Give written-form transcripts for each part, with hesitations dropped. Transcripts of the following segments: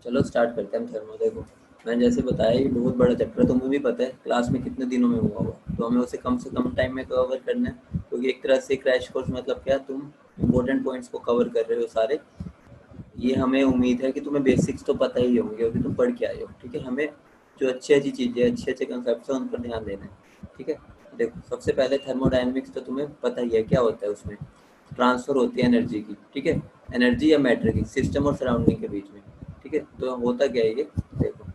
चलो स्टार्ट करते हैं हम थर्मो। देखो, मैंने जैसे बताया ये बहुत बड़ा चैप्टर है, तुम्हें भी पता है क्लास में कितने दिनों में हुआ होगा, तो हमें उसे कम से कम टाइम में कवर करना है। क्योंकि एक तरह से क्रैश कोर्स मतलब क्या, तुम इम्पोर्टेंट पॉइंट्स को कवर कर रहे हो सारे। ये हमें उम्मीद है कि तुम्हें बेसिक्स तो पता ही होंगे क्योंकि तुम पढ़ के आए हो। ठीक है, हमें जो अच्छी अच्छी चीज़ें, अच्छे अच्छे कंसेप्ट हैं उन पर ध्यान देना है। ठीक है, देखो सबसे पहले थर्मोडायनेमिक्स तो तुम्हें पता ही है क्या होता है। उसमें ट्रांसफर होती है एनर्जी की। ठीक है, एनर्जी या मैटर की सिस्टम और सराउंडिंग के बीच में। ठीक है, तो होता क्या है ये, देखो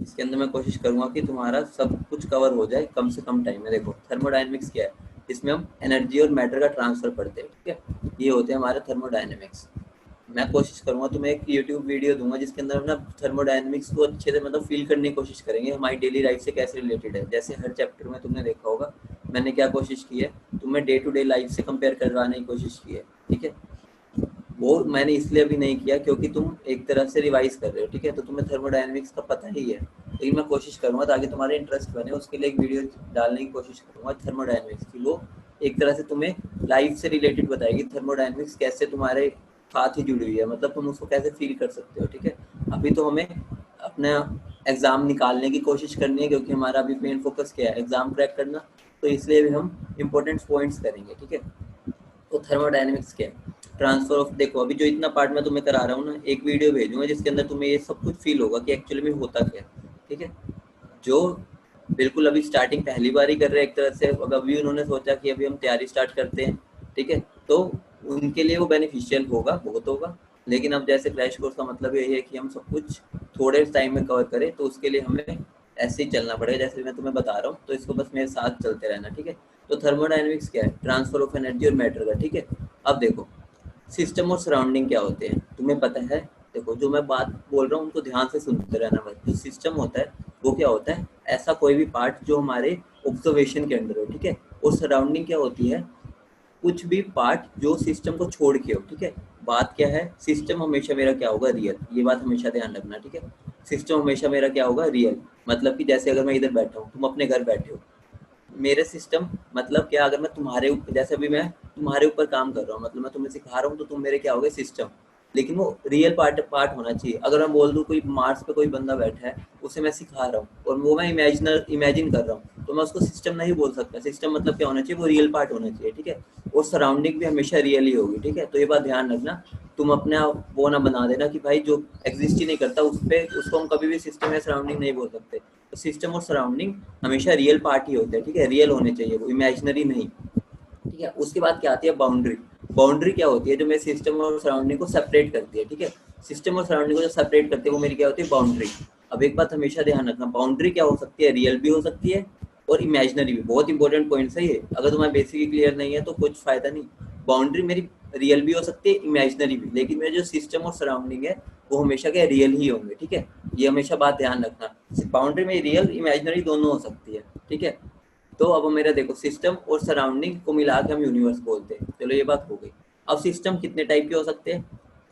इसके अंदर मैं कोशिश करूंगा कि तुम्हारा सब कुछ कवर हो जाए कम से कम टाइम में। देखो थर्मोडायनेमिक्स क्या है, इसमें हम एनर्जी और मैटर का ट्रांसफर पढ़ते हैं। ठीक है, ये होते हैं हमारे थर्मोडायनेमिक्स। मैं कोशिश करूंगा तुम्हें एक यूट्यूब वीडियो दूंगा जिसके अंदर हम ना थर्मोडायनेमिक्स को अच्छे से मतलब फील करने की कोशिश करेंगे, हमारी डेली लाइफ से कैसे रिलेटेड है। जैसे हर चैप्टर में तुमने देखा होगा मैंने क्या कोशिश की है, तुम्हें डे टू डे लाइफ से कंपेयर करवाने की कोशिश की है। ठीक है, वो मैंने इसलिए अभी नहीं किया क्योंकि तुम एक तरह से रिवाइज कर रहे हो। ठीक है, तो तुम्हें थर्मोडायनेमिक्स का पता ही है, लेकिन मैं कोशिश करूंगा ताकि तुम्हारे इंटरेस्ट बने, उसके लिए एक वीडियो डालने की कोशिश करूंगा थर्मोडायनेमिक्स की। वो एक तरह से तुम्हें लाइफ से रिलेटेड बताएगी थर्मोडायनेमिक्स कैसे तुम्हारे साथ ही जुड़ी हुई है, मतलब तुम उसको कैसे फील कर सकते हो। ठीक है, अभी तो हमें अपना एग्जाम निकालने की कोशिश करनी है क्योंकि हमारा अभी मेन फोकस क्या है, एग्जाम क्रैक करना। तो इसलिए भी हम इंपॉर्टेंट पॉइंट्स करेंगे। ठीक है, तो थर्मोडायनेमिक्स क्या है, ट्रांसफर ऑफ। देखो अभी जो इतना पार्ट मैं तुम्हें करा रहा हूँ ना, एक वीडियो भेजूंगा जिसके अंदर तुम्हें ये सब कुछ फील होगा कि एक्चुअली में होता क्या है। ठीक है, जो बिल्कुल अभी स्टार्टिंग पहली बार ही कर रहे हैं एक तरह से, अभी उन्होंने सोचा कि अभी हम तैयारी स्टार्ट करते हैं। ठीक है, तो उनके लिए वो बेनिफिशियल होगा, बहुत होगा। लेकिन अब जैसे क्रैश कोर्स का मतलब यही है कि हम सब कुछ थोड़े टाइम में कवर करें, तो उसके लिए हमें ऐसे ही चलना पड़ेगा जैसे मैं तुम्हें बता रहा हूँ, तो इसको बस मेरे साथ चलते रहना। ठीक है, तो थर्मोडायनेमिक्स क्या है, ट्रांसफर ऑफ एनर्जी और मैटर का। ठीक है, अब देखो सिस्टम और सराउंडिंग क्या होते हैं तुम्हें पता है। देखो जो मैं बात बोल रहा हूँ उनको ध्यान से सुनते रहना बस। जो सिस्टम होता है वो क्या होता है, ऐसा कोई भी पार्ट जो हमारे ऑब्जर्वेशन के अंदर हो। ठीक है, और सराउंडिंग क्या होती है, कुछ भी पार्ट जो सिस्टम को छोड़ के हो। ठीक है, बात क्या है, सिस्टम हमेशा मेरा क्या होगा, रियल। ये बात हमेशा ध्यान रखना। ठीक है, सिस्टम हमेशा मेरा क्या होगा, रियल। मतलब कि जैसे अगर मैं इधर बैठा हूँ, तुम अपने घर बैठे हो, मेरे सिस्टम मतलब क्या, अगर मैं तुम्हारे ऊपर, जैसे अभी मैं तुम्हारे ऊपर काम कर रहा हूँ, मतलब मैं तुम्हें सिखा रहा हूँ, तो तुम मेरे क्या हो गए, सिस्टम। लेकिन वो रियल पार्ट पार्ट होना चाहिए। अगर मैं बोल दूँ कोई मार्स पे कोई बंदा बैठा है, उसे मैं सिखा रहा हूँ और वो मैं इमेजिन कर रहा हूँ, तो मैं उसको सिस्टम नहीं बोल सकता। सिस्टम मतलब क्या होना चाहिए, वो रियल पार्ट होना चाहिए। ठीक है, और सराउंडिंग भी हमेशा रियल ही होगी। ठीक है, तो ये बात ध्यान रखना। तुम अपने वो ना बना देना कि भाई जो एग्जिस्ट ही नहीं करता उस पर, उसको हम कभी भी सिस्टम या सराउंडिंग नहीं बोल सकते। तो सिस्टम और सराउंडिंग हमेशा रियल पार्ट ही होते हैं। ठीक है, रियल होने चाहिए, वो इमेजिनरी नहीं। ठीक है, उसके बाद क्या आती है, बाउंड्री। बाउंड्री क्या होती है, जो मेरे सिस्टम और सराउंडिंग को सेपरेट करती है। ठीक है, सिस्टम और सराउंडिंग को जो सेपरेट करती है वो मेरी क्या होती है, बाउंड्री। अब एक बात हमेशा ध्यान रखना, बाउंड्री क्या हो सकती है, रियल भी हो सकती है और इमेजिनरी भी। बहुत इंपॉर्टेंट पॉइंट है ये, अगर तुम्हारा बेसिक क्लियर नहीं है तो कुछ फायदा नहीं। बाउंड्री मेरी रियल भी हो सकती है, इमेजिनरी भी, लेकिन मेरे जो सिस्टम और सराउंडिंग है वो हमेशा क्या, रियल ही होंगे। ठीक है, ये हमेशा बात ध्यान रखना, बाउंड्री में रियल इमेजिनरी दोनों हो सकती है। ठीक है, तो अब मेरा देखो सिस्टम और सराउंडिंग को मिला के हम यूनिवर्स बोलते हैं। चलो ये बात हो गई। अब सिस्टम कितने टाइप के हो सकते हैं,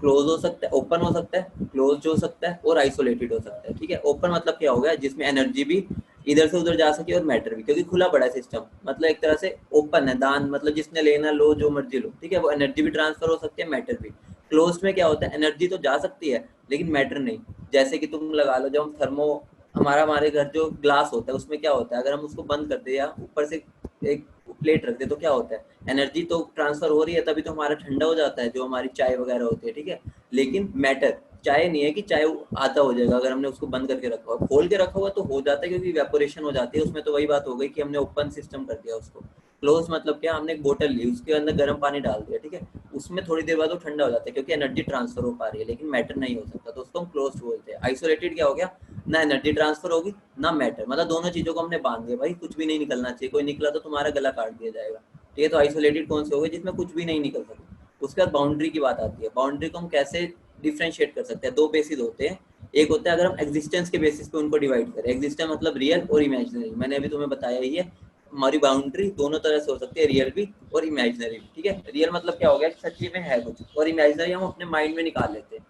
क्लोज हो सकता है, ओपन हो सकता है, क्लोज हो सकता है और आइसोलेटेड हो सकता है। ठीक है, ओपन मतलब क्या हो गया, जिसमें एनर्जी भी इधर से उधर जा सके और मैटर भी, क्योंकि खुला पड़ा है सिस्टम, मतलब एक तरह से ओपन है, दान मतलब जिसने लेना लो, जो मर्जी लो। ठीक है, वो एनर्जी भी ट्रांसफर हो सकती है, मैटर भी। क्लोज में क्या होता है, एनर्जी तो जा सकती है लेकिन मैटर नहीं। जैसे कि तुम लगा लो, जब हम थर्मो, हमारे घर जो ग्लास होता है उसमें क्या होता है, अगर हम उसको बंद कर दे या ऊपर से एक प्लेट रख दे तो क्या होता है, एनर्जी तो ट्रांसफर हो रही है, तभी तो हमारा ठंडा हो जाता है जो हमारी चाय वगैरह होती है। ठीक है, लेकिन मैटर, चाय नहीं है कि चाय आधा हो जाएगा अगर हमने उसको बंद करके रखा हुआ, खोल के रखा हुआ तो हो जाता है क्योंकि वेपोरेशन हो जाती है उसमें। तो वही बात हो गई कि हमने ओपन सिस्टम कर दिया उसको। क्लोज मतलब क्या, हमने एक बोतल ली, उसके अंदर गर्म पानी डाल दिया। ठीक है, उसमें थोड़ी देर बाद वो ठंडा हो जाता है क्योंकि एनर्जी ट्रांसफर हो पा रही है, लेकिन मैटर नहीं हो सकता, तो उसको हम क्लोज बोलते हैं। आइसोलेटेड क्या हो गया, ना एनर्जी ट्रांसफर होगी ना मैटर, मतलब दोनों चीजों को हमने बांध दिया, भाई कुछ भी नहीं निकलना चाहिए, कोई निकला तो तुम्हारा गला काट दिया जाएगा। ठीक है, तो आइसोलेटेड कौन से हो गए, जिसमें कुछ भी नहीं निकल सकता। उसके बाद बाउंड्री की बात आती है। बाउंड्री को हम कैसे डिफ्रेंशिएट कर सकते हैं, दो बेसिस होते हैं। एक होता है अगर हम एग्जिस्टेंस के बेसिस पे उनको डिवाइड करें, एग्जिस्टेंस मतलब रियल और इमेजिनरी, मैंने अभी तुम्हें बताया ही है। हमारी बाउंड्री दोनों तरह से हो सकती है, रियल भी और इमेजिनरी भी। ठीक है, रियल मतलब क्या हो गया, सच्ची में है कुछ, और इमेजिनरी हम अपने माइंड में निकाल लेते हैं।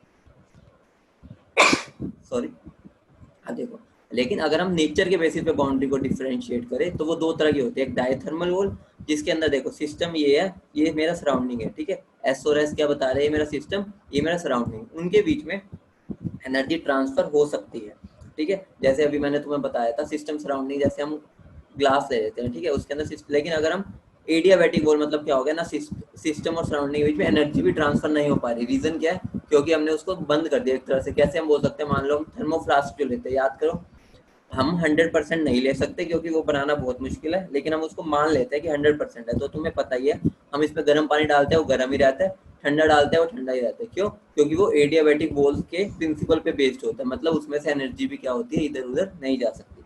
सॉरी, देखो, लेकिन अगर हम नेचर के बेसिस पे बाउंड्री को डिफरेंशिएट करें तो वो दो तरह की होती है। एक डायथर्मल वॉल, जिसके अंदर देखो सिस्टम ये है, ये मेरा सराउंडिंग है। ठीक है, एस और एस क्या बता रहे हैं, मेरा सिस्टम, ये मेरा सराउंडिंग, उनके बीच में एनर्जी ट्रांसफर हो सकती है, ठीक है। जैसे अभी मैंने तुम्हें बताया था सिस्टम सराउंडिंग, जैसे हम ग्लास ले लेते हैं, ठीक है, उसके अंदर लेकिन अगर हम एडियाबैटिक वॉल मतलब क्या हो गया ना, सिस्टम और सराउंडिंग के बीच में एनर्जी भी ट्रांसफर नहीं हो पा रही। रीजन क्या है? क्योंकि हमने उसको बंद कर दिया एक तरह से। कैसे हम बोल सकते हैं, मान लो हम थर्मोफ्लास्क जो लेते हैं, याद करो, हम 100% नहीं ले सकते क्योंकि वो बनाना बहुत मुश्किल है, लेकिन हम उसको मान लेते हैं कि 100% है। तो तुम्हें पता ही है, हम इसमें गर्म पानी डालते हैं वो गर्म ही रहता है, ठंडा डालते हैं वो ठंडा ही रहता है। क्यों? क्योंकि वो एडियाबैटिक वॉल्स के प्रिंसिपल पे बेस्ड होता है, मतलब उसमें से एनर्जी भी क्या होती है, इधर उधर नहीं जा सकती,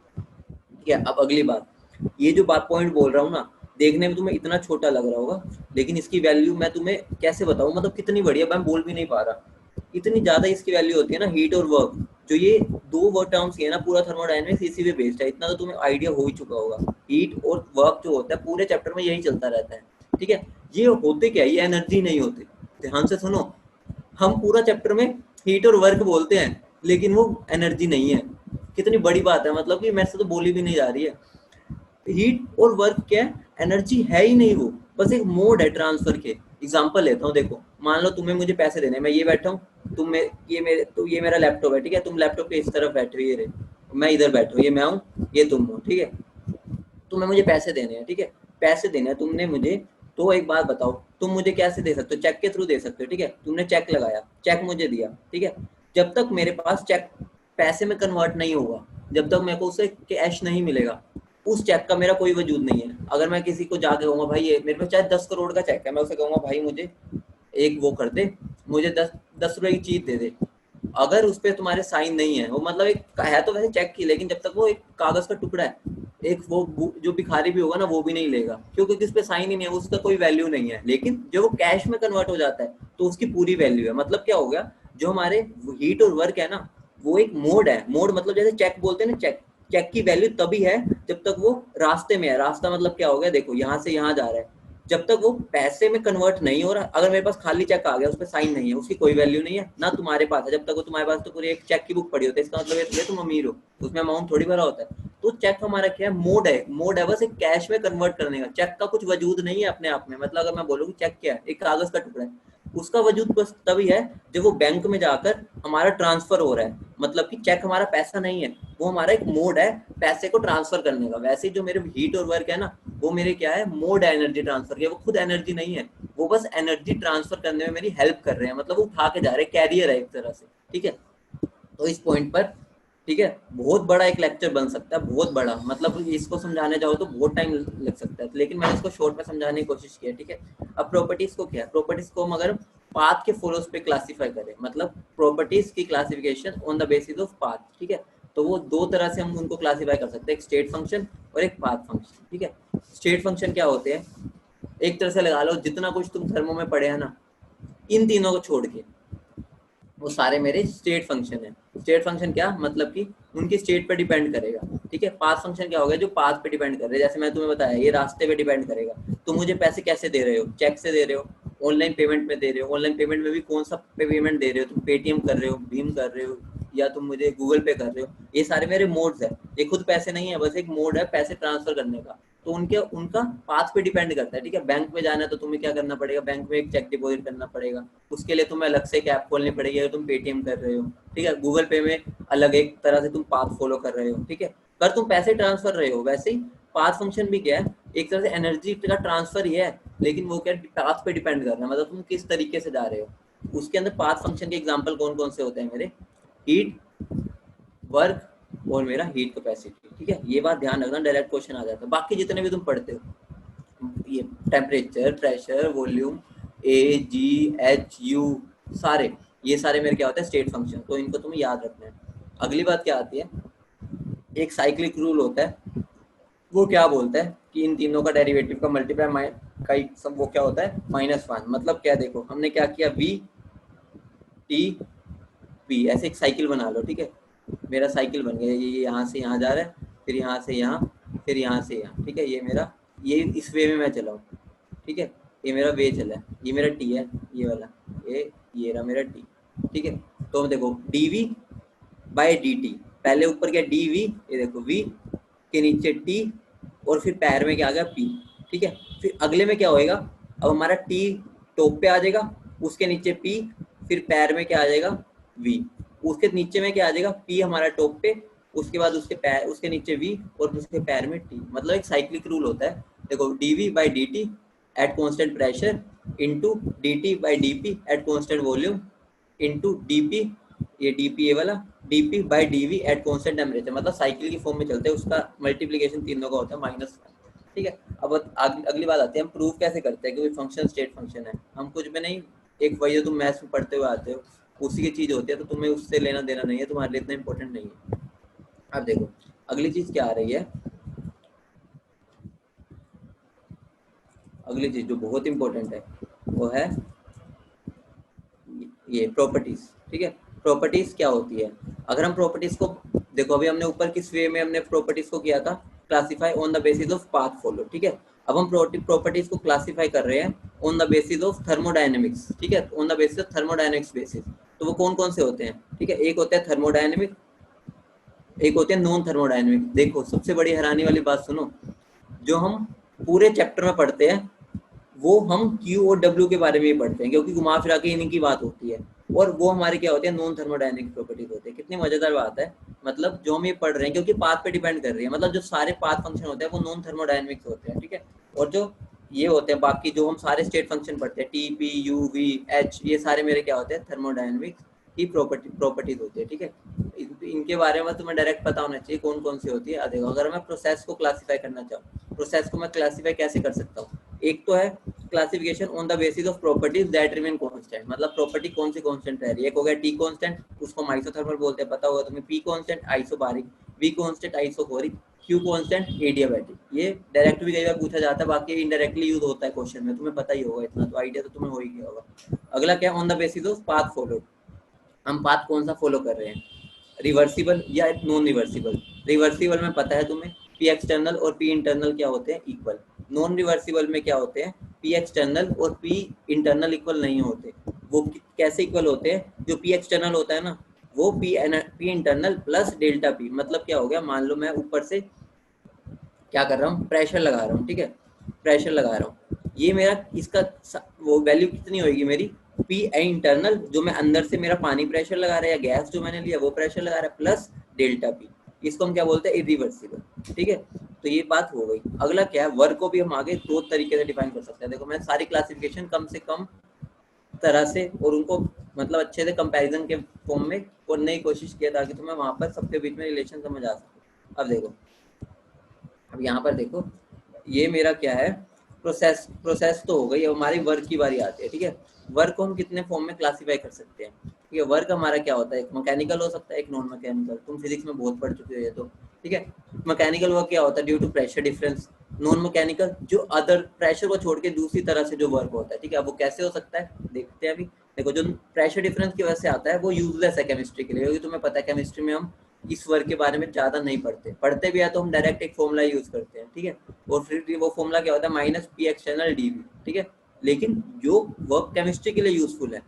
ठीक है। अब अगली बात, ये जो बात पॉइंट बोल रहा हूँ ना, देखने में तुम्हें इतना छोटा लग रहा होगा, लेकिन इसकी वैल्यू मैं तुम्हें कैसे बताऊँ, मतलब कितनी बढ़िया, मैं बोल भी नहीं पा रहा, इतनी ज्यादा इसकी वैल्यू होती है ना। हीट और वर्क, जो ये दो वर्ड टर्म्स है ना, पूरा थर्मोडायनेमिक्स इसी पे बेस्ड है, इतना तो तुम्हें आइडिया हो ही चुका होगा। हीट और वर्क जो होता है पूरे चैप्टर में यही चलता रहता है, ठीक है। ये होते क्या, ये एनर्जी नहीं होती, ध्यान से सुनो। हम पूरा चैप्टर में हीट और वर्क बोलते हैं, लेकिन वो एनर्जी नहीं है। कितनी बड़ी बात है, मतलब कि मेरे से तो बोली भी नहीं जा रही है। हीट और वर्क क्या है, एनर्जी है ही नहीं, वो बस एक मोड है ट्रांसफर के। एग्जांपल लेता हूँ, देखो मान लो तुम्हें मुझे पैसे देने, मैं ये बैठा हूँ, ये मेरा लैपटॉप है, ठीक है, तुम लैपटॉप के इस तरफ बैठे हो, ये रहे, मैं इधर बैठा हूँ, ये मैं हूँ, ये तुम हो, ठीक है। तुम्हें मुझे पैसे देने हैं, ठीक है, पैसे देने हैं तुमने मुझे। तो एक बात बताओ, तुम मुझे कैसे दे सकते हो? चेक के थ्रू दे सकते हो, ठीक है। तुमने चेक लगाया, चेक मुझे दिया, ठीक है। जब तक मेरे पास चेक पैसे में कन्वर्ट नहीं होगा, जब तक मेरे को उसे कैश नहीं मिलेगा, उस चेक का मेरा कोई वजूद नहीं है। अगर मैं किसी को जाके कहूंगा भाई ये मेरे पास चाहे 10 करोड़ का चेक है, मैं उसे कहूंगा भाई मुझे एक वो कर दे, मुझे 10 रुपए की चीज दे दे, अगर उस पर तुम्हारे साइन नहीं है, वो मतलब एक है तो वैसे चेक की, लेकिन जब तक वो एक कागज का टुकड़ा है, एक वो जो भिखारी भी होगा ना वो भी नहीं लेगा, क्योंकि उस पर साइन ही नहीं है, उसका कोई वैल्यू नहीं है। लेकिन जब वो कैश में कन्वर्ट हो जाता है तो उसकी पूरी वैल्यू है। मतलब क्या हो गया, जो हमारे हीट और वर्क है ना, वो एक मोड है। मोड मतलब जैसे चेक बोलते हैं ना, चेक, चेक की वैल्यू तभी है जब तक वो रास्ते में है। रास्ता मतलब क्या हो गया, देखो यहाँ से यहाँ जा रहा है, जब तक वो पैसे में कन्वर्ट नहीं हो रहा, अगर मेरे पास खाली चेक आ गया, उस पर साइन नहीं है, उसकी कोई वैल्यू नहीं है ना तुम्हारे पास है। जब तक वो तुम्हारे पास तो पूरी एक चेक की बुक पड़ी होती है, इसका मतलब ये थोड़ी तुम अमीर हो, उसमें अमाउंट थोड़ी भरा होता है। तो चेक हमारा क्या है, मोड है। मोड है बस एक कैश में कन्वर्ट करने का। चेक का कुछ वजूद नहीं है अपने आप में। मतलब अगर मैं बोलूँ कि चेक क्या है, एक कागज का टुकड़ा है, उसका वजूद बस तभी है जब वो बैंक में जाकर हमारा ट्रांसफर हो रहा है। मतलब कि चेक हमारा पैसा नहीं है, वो हमारा एक मोड है पैसे को ट्रांसफर करने का। वैसे जो मेरे हीट और वर्क है ना, वो मेरे क्या है, मोड है एनर्जी ट्रांसफर के। वो खुद एनर्जी नहीं है, वो बस एनर्जी ट्रांसफर करने में मेरी हेल्प कर रहे हैं, मतलब वो उठा के जा रहे हैं, कैरियर है एक तरह से, ठीक है। तो इस पॉइंट पर, ठीक है, बहुत बड़ा एक लेक्चर बन सकता है, बहुत बड़ा, मतलब इसको समझाने जाओ तो बहुत टाइम लग सकता है, लेकिन मैंने इसको शॉर्ट में समझाने की कोशिश की है, ठीक है। अब प्रॉपर्टीज को क्या है, प्रॉपर्टीज को हम अगर पाथ के फॉलोज पे क्लासीफाई करें, मतलब प्रॉपर्टीज की classification on the basis of path, ठीक है, तो वो दो तरह से हम उनको क्लासीफाई कर सकते हैं, एक स्टेट फंक्शन और एक पाथ फंक्शन, ठीक है। स्टेट फंक्शन क्या होते हैं, एक तरह से लगा लो जितना कुछ तुम थर्मो में पढ़े हैं ना, इन तीनों को छोड़ के वो सारे मेरे स्टेट फंक्शन है। स्टेट फंक्शन क्या मतलब कि उनकी स्टेट पे डिपेंड करेगा, ठीक है। पाथ फंक्शन क्या हो गया, जो पाथ पे डिपेंड कर रहे हैं, जैसे मैं तुम्हें बताया ये रास्ते पे डिपेंड करेगा। तुम मुझे पैसे कैसे दे रहे हो, चेक से दे रहे हो, ऑनलाइन पेमेंट में दे रहे हो, ऑनलाइन पेमेंट में भी कौन सा पेमेंट दे रहे हो, तुम पेटीएम कर रहे हो, भीम कर रहे हो, या तुम मुझे गूगल पे कर रहे हो, ये सारे मेरे मोड्स है। ये खुद पैसे नहीं है, बस एक मोड है पैसे ट्रांसफर करने का। तो उनके उनका पाथ पे डिपेंड करता है, ठीक है। बैंक में जाना है तो तुम्हें क्या करना पड़ेगा, बैंक में एक चेक डिपॉजिट करना पड़ेगा, उसके लिए तुम्हें अलग से एक ऐप खोलनी पड़ेगी अगर तुम पेटीएम कर रहे हो, ठीक है। गूगल पे में अलग एक तरह से तुम पाथ फॉलो कर रहे हो, ठीक है। पर तुम पैसे ट्रांसफर रहे हो, वैसे ही पाथ फंक्शन भी क्या है, एक तरह से एनर्जी का ट्रांसफर ही है, लेकिन वो क्या पाथ पे डिपेंड कर रहा है, मतलब तुम किस तरीके से जा रहे हो। उसके अंदर पाथ फंक्शन के एग्जाम्पल कौन कौन से होते हैं मेरे, हीट, वर्क और मेरा हीट कैपेसिटी, ठीक है। ये बात ध्यान रखना, डायरेक्ट क्वेश्चन आ जाता है। बाकी जितने भी तुम पढ़ते हो, ये टेम्परेचर, प्रेशर, वॉल्यूम, ए जी एच यू, सारे ये सारे मेरे क्या होते हैं, स्टेट फंक्शन, तो इनको तुम्हें याद रखना है। अगली बात क्या आती है, एक साइक्लिक रूल होता है, वो क्या बोलता है कि इन तीनों का डेरिवेटिव का मल्टीप्लाई का सब वो क्या होता है, -1। मतलब क्या, देखो हमने क्या किया, वी टी पी ऐसे एक साइकिल बना लो, ठीक है। मेरा साइकिल बन गया, ये यहाँ से यहाँ जा रहा है, फिर यहाँ से यहाँ, फिर यहाँ से यहाँ, ठीक है। ये मेरा, ये इस वे में मैं चला हूँ, ठीक है। ये मेरा वे चला है, ये मेरा टी है, ये वाला, ये रहा मेरा टी, ठीक है। तो देखो D V by D T, पहले ऊपर क्या डी वी, ये देखो वी के नीचे टी, और फिर पैर में क्या आ गया पी, ठीक है। फिर अगले में क्या होएगा, अब हमारा टी टॉप पे आ जाएगा, उसके नीचे पी, फिर पैर में क्या आ जाएगा वी, उसके नीचे में क्या आ जाएगा, P हमारा टॉप पे, उसके बाद उसके पैर, उसके नीचे V और उसके पैर में T। मतलब एक साइक्लिक रूल होता है। देखो dV/dt at constant pressure into dt/dP at constant volume into dP, ये dP ये वाला, dP/dV एट कांस्टेंट टेम्परेचर। मतलब साइकिल की फॉर्म में चलते हैं, उसका मल्टीप्लिकेशन तीनों का होता है -1। ठीक है। अब अगली बात आती है, हम प्रूव कैसे करते हैं कि कोई फंक्शन स्टेट फंक्शन है। हम कुछ भी नहीं, एक वही जो तुम मैथ्स में पढ़ते हुए आते हो उसी की चीज होती है, तो तुम्हें उससे लेना देना नहीं है, तुम्हारे लिए इतना इंपॉर्टेंट नहीं है। अब देखो अगली चीज क्या आ रही है, अगली चीज जो बहुत इंपॉर्टेंट है वो है ये प्रॉपर्टीज। ठीक है, प्रॉपर्टीज क्या होती है। अगर हम प्रॉपर्टीज को देखो, अभी हमने ऊपर किस वे में हमने प्रॉपर्टीज को किया था, classify on the basis of path follow. ठीक है, अब हम प्रॉपर्टीज को क्लासिफाई कर रहे हैं on the basis of thermodynamics. ठीक है, on the basis of thermodynamics basis. तो वो कौन कौन से होते हैं, ठीक है, एक होता है थर्मोडायनेमिक, एक होते हैं नॉन थर्मोडायनेमिक। देखो सबसे बड़ी हैरानी वाली बात सुनो, जो हम पूरे चैप्टर में पढ़ते हैं वो हम Q और W के बारे में ही पढ़ते हैं, क्योंकि घुमा फिरा के इन्हीं की बात होती है, और वो हमारे क्या होते हैं, नॉन थर्मोडायनेमिक प्रॉपर्टीज होते हैं। कितनी मजेदार बात है। मतलब जो हम ये पढ़ रहे हैं, क्योंकि पाथ पे डिपेंड कर रही है, मतलब जो सारे पाथ फंक्शन होते हैं वो नॉन थर्मोडायनेमिक्स होते हैं। ठीक है, और जो ये होते हैं बाकी जो हम सारे स्टेट फंक्शन पढ़ते हैं, T, P, U, V, H, ये सारे मेरे क्या होते हैं, थर्मोडायनेमिक्स की प्रॉपर्टीज होती है। ठीक है, इनके बारे में तुम्हें डायरेक्ट पता होना चाहिए कौन कौन सी होती है। देखो अगर मैं प्रोसेस को क्लासीफाई करना चाहूँ, प्रोसेस को मैं क्लासीफाई कैसे कर सकता हूँ, एक तो है classification on the basis of properties that remain constant. मतलब प्रॉपर्टी कौन सी कांस्टेंट रह रही है, एक हो गया T कांस्टेंट, उसको हम आइसोथर्मल बोलते हैं, पता होगा तुम्हें। P constant isobaric, V constant isochoric, Q constant adiabatic. ये डायरेक्ट भी कई बार पूछा जाता है, बाकी इनडायरेक्टली यूज होता है क्वेश्चन में, तुम्हें पता ही होगा, इतना तो आइडिया तो तुम्हें हो ही गया होगा। अगला क्या, on the basis of path followed. हम पाथ कौन सा फॉलो कर रहे हैं, रिवर्सिबल या नॉन रिवर्सिबल। रिवर्सिबल में पता है तुम्हें पी एक्सटर्नल और पी इंटरनल क्या होते हैं, इक्वल। नॉन रिवर्सिबल में क्या होते हैं, पी एक्सटर्नल और पी इंटरनल इक्वल नहीं होते। वो कैसे इक्वल होते हैं, जो पी एक्सटर्नल होता है ना, वो P internal plus delta P. मतलब क्या हो गया, मान लो मैं ऊपर से क्या कर रहा हूँ, प्रेशर लगा रहा हूँ। ठीक है, प्रेशर लगा रहा हूँ, ये मेरा इसका वो वैल्यू कितनी होगी मेरी, पी इंटरनल, जो मैं अंदर से मेरा पानी प्रेशर लगा रहा है या गैस जो मैंने लिया वो प्रेशर लगा रहा है, प्लस डेल्टा पी। इसको हम क्या बोलते हैं, इरिवर्सिबल। ठीक है, तो ये बात हो गई। अगला क्या है, वर्क को भी हम आगे दो तरीके से डिफाइन कर सकते हैं। देखो मैं सारी क्लासिफिकेशन कम से कम तरह से और उनको मतलब अच्छे से कंपैरिजन के फॉर्म में करने की कोशिश किया ताकि तुम्हें वहां पर सबके बीच में रिलेशन समझ आ सके। अब देखो, अब यहाँ पर देखो, ये मेरा क्या है, प्रोसेस। प्रोसेस तो हो गई, अब हमारी वर्क की बारी आती है। ठीक है, वर्क को हम कितने फॉर्म में क्लासीफाई कर सकते हैं। ठीक है, वर्क हमारा क्या होता है, एक मैकेनिकल हो सकता है, एक नॉन मैकेनिकल। तुम फिजिक्स में बहुत पढ़ चुके हो ये तो। ठीक है, मैकेनिकल वर्क क्या होता है, due to pressure difference. Non mechanical जो अदर प्रेशर को छोड़ के दूसरी तरह से जो वर्क होता है। ठीक है, अब वो कैसे हो सकता है देखते हैं अभी। देखो जो प्रेशर डिफरेंस की वजह से आता है वो यूजलेस है केमिस्ट्री के लिए, क्योंकि तुम्हें पता है केमिस्ट्री में हम इस वर्क के बारे में ज़्यादा नहीं पढ़ते, पढ़ते भी है तो हम डायरेक्ट एक फॉर्मूला यूज करते हैं। ठीक है, और फिर वो फॉर्मूला क्या होता है, minus P external D V. ठीक है, लेकिन जो वर्क केमिस्ट्री के लिए यूजफुल है,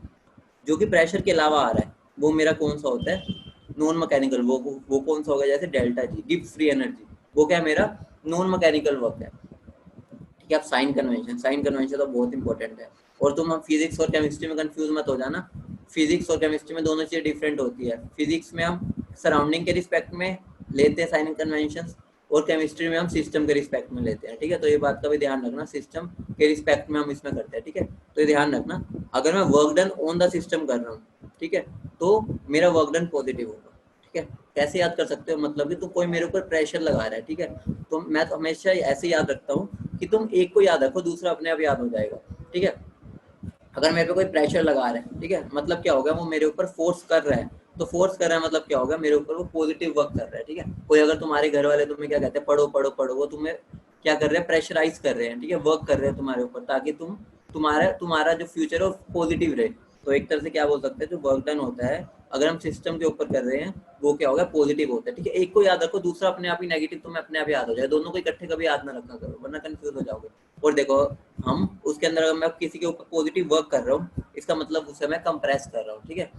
जो कि प्रेशर के अलावा आ रहा है, वो मेरा कौन सा होता है, नॉन मैकेनिकल। वो कौन सा होगा, जैसे delta G, Gibbs free energy, वो क्या मेरा नॉन मैकेनिकल वर्क है। ठीक है, अब साइन कन्वेंशन, साइन कन्वेंशन तो बहुत इंपॉर्टेंट है। और तुम हम फिजिक्स और केमिस्ट्री में कंफ्यूज मत हो जाना, फिजिक्स और केमिस्ट्री में दोनों चीज़ें डिफरेंट होती है। फिजिक्स में हम सराउंडिंग के रिस्पेक्ट में लेते हैं साइन कन्वेंशन, और केमिस्ट्री में हम सिस्टम के रिस्पेक्ट में लेते हैं। ठीक है, तो ये बात का भी ध्यान रखना, सिस्टम के रिस्पेक्ट में हम इसमें करते हैं। ठीक है, तो ये ध्यान रखना, अगर मैं work done on the system कर रहा हूँ, ठीक है, तो मेरा वर्क डन पॉजिटिव होगा। ठीक है, कैसे याद कर सकते हो, मतलब कि तो कोई मेरे ऊपर प्रेशर लगा रहा है। ठीक है, तो मैं तो हमेशा ऐसे याद रखता हूँ कि तुम एक को याद रखो, दूसरा अपने आप याद हो जाएगा। ठीक है, अगर मेरे पे कोई प्रेशर लगा रहा है, ठीक है, मतलब क्या होगा, वो मेरे ऊपर फोर्स कर रहा है। तो फोर्स कर रहा है मतलब क्या होगा, मेरे ऊपर वो पॉजिटिव वर्क कर रहा है। ठीक है, कोई अगर तुम्हारे घर वाले तुम्हें क्या कहते हैं, पढ़ो पढ़ो पढ़ो, वो तुम्हें क्या कर रहे हैं, प्रेशराइज कर रहे हैं। ठीक है, वर्क कर रहे हैं तुम्हारे ऊपर, ताकि तुम्हारा तुम्हारा जो फ्यूचर है वो पॉजिटिव रहे। तो एक तरह से क्या बोल सकते हैं, जो वर्क डन होता है अगर हम सिस्टम के ऊपर कर रहे हैं, वो क्या होगा, पॉजिटिव होता है। ठीक है, एक को याद रखो, दूसरा अपने आप ही नेगेटिव तुम्हें अपने आप याद हो जाए। दोनों को इकट्ठे कभी याद ना रखा करो, वरना कंफ्यूज हो जाओगे। और देखो, हम उसके अंदर अगर मैं किसी के ऊपर पॉजिटिव वर्क कर रहा हूँ, इसका मतलब उसे मैं कंप्रेस कर रहा हूँ। ठीक है,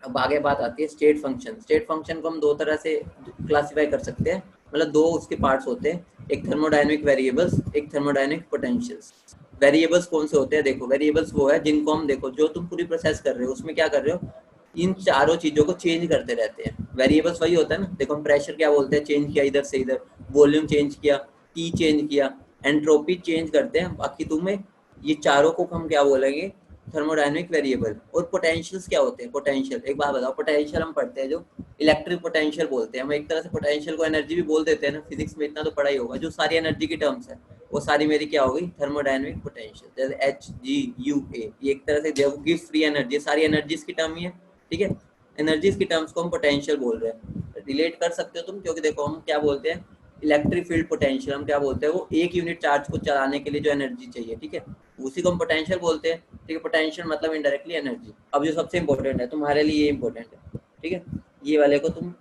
अब आगे बात आती है स्टेट फंक्शन। स्टेट फंक्शन को हम दो तरह से क्लासिफाई कर सकते हैं, मतलब दो उसके पार्ट्स होते हैं, एक थर्मोडायनेमिक वेरिएबल्स, एक थर्मोडायनेमिक पोटेंशियल्स। वेरिएबल्स कौन से होते हैं, देखो वेरिएबल्स वो है जिनको हम, देखो जो तुम पूरी प्रोसेस कर रहे हो उसमें क्या कर रहे हो, इन चारों चीजों को चेंज करते रहते हैं। वेरिएबल्स वही होता है ना, देखो हम प्रेशर क्या बोलते हैं, चेंज किया इधर से इधर, वॉल्यूम चेंज किया, टी चेंज किया, एंट्रोपी चेंज करते हैं। बाकी तुम्हें ये चारों को हम क्या बोलेंगे, थर्मोडायनेमिक वेरिएबल। और पोटेंशियल्स क्या होते हैं, पोटेंशियल एक बात बताओ, पोटेंशियल हम पढ़ते हैं जो इलेक्ट्रिक पोटेंशियल बोलते हैं, हम एक तरह से पोटेंशियल को एनर्जी भी बोल देते हैं ना, फिजिक्स में इतना तो पढ़ा ही होगा। जो सारी एनर्जी की टर्म्स है वो सारी मेरी क्या होगी, थर्मोडायनेमिक पोटेंशियल। जैसे एच जी यू ए, ये एक तरह से जब गिव फ्री एनर्जी, सारी एनर्जीज की टर्म ही है, ठीक है। एनर्जीज की टर्म्स को हम पोटेंशियल बोल रहे हैं, रिलेट कर सकते हो तुम, क्योंकि देखो हम क्या बोलते हैं, इलेक्ट्रिक फील्ड पोटेंशियल हम क्या बोलते हैं, वो एक यूनिट चार्ज को चलाने के लिए जो एनर्जी चाहिए, ठीक है, उसी को हम पोटेंशियल बोलते हैं, ठीक है। पोटेंशियल मतलब इनडायरेक्टली एनर्जी। अब जो सबसे इंपॉर्टेंट है तुम्हारे लिए, ये इंपॉर्टेंट है, ठीक है, ये वाले को तुम